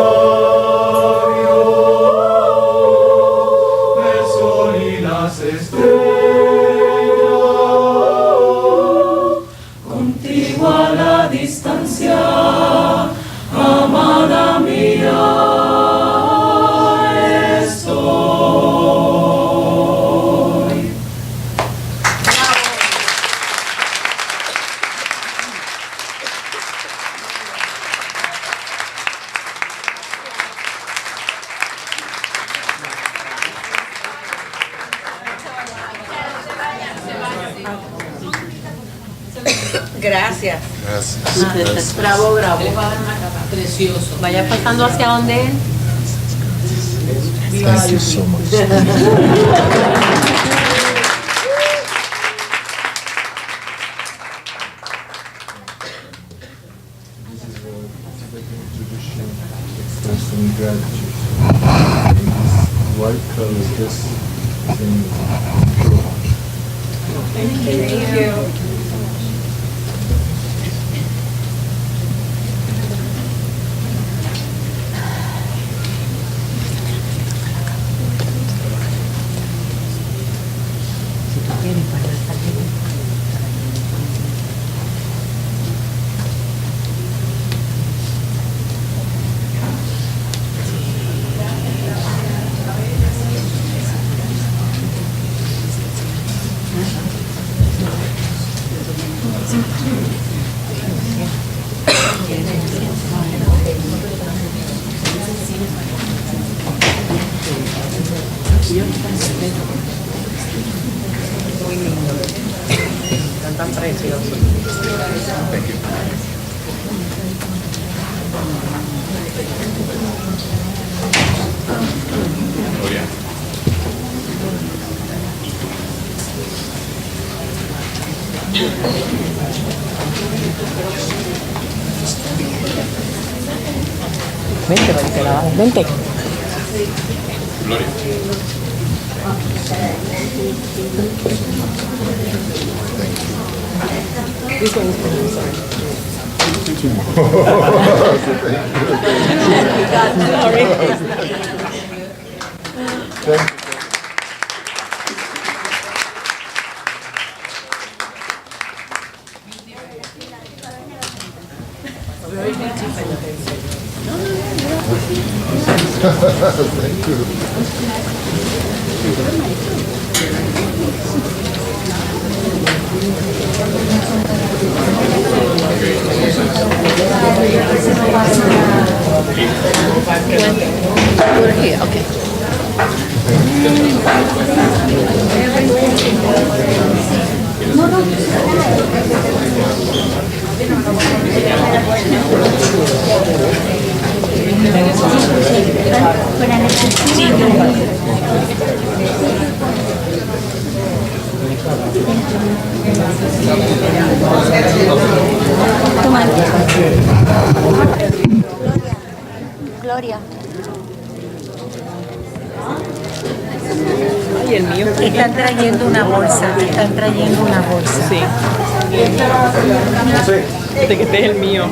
el sol y las estrellas, contigo a la distancia, amada mía, estoy. Gracias. Gracias. Bravo, bravo. Precioso. Vaya pasando hacia donde él. Thank you so much. Expressing gratitude. This white color, this thing. Thank you. Muy lindo. Están tan preciosos. Vente, vente. Thank you. We're here, okay. Gloria. Ay, el mío. Están trayendo una bolsa, están trayendo una bolsa. Sí. Este que este es el mío.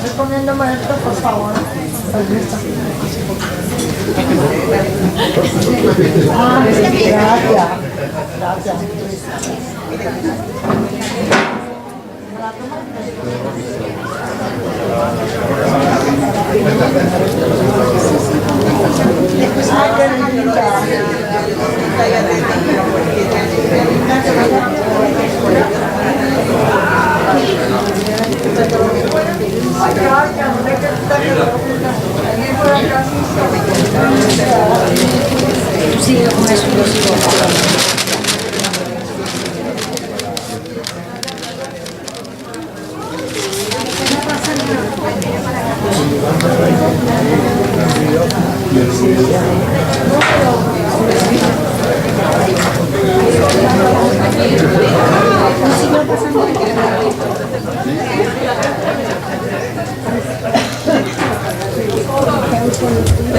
Recomiéndame esto, por favor. Gracias. Gracias. Ay, qué linda. Sigue con eso, yo sigo. Thank you.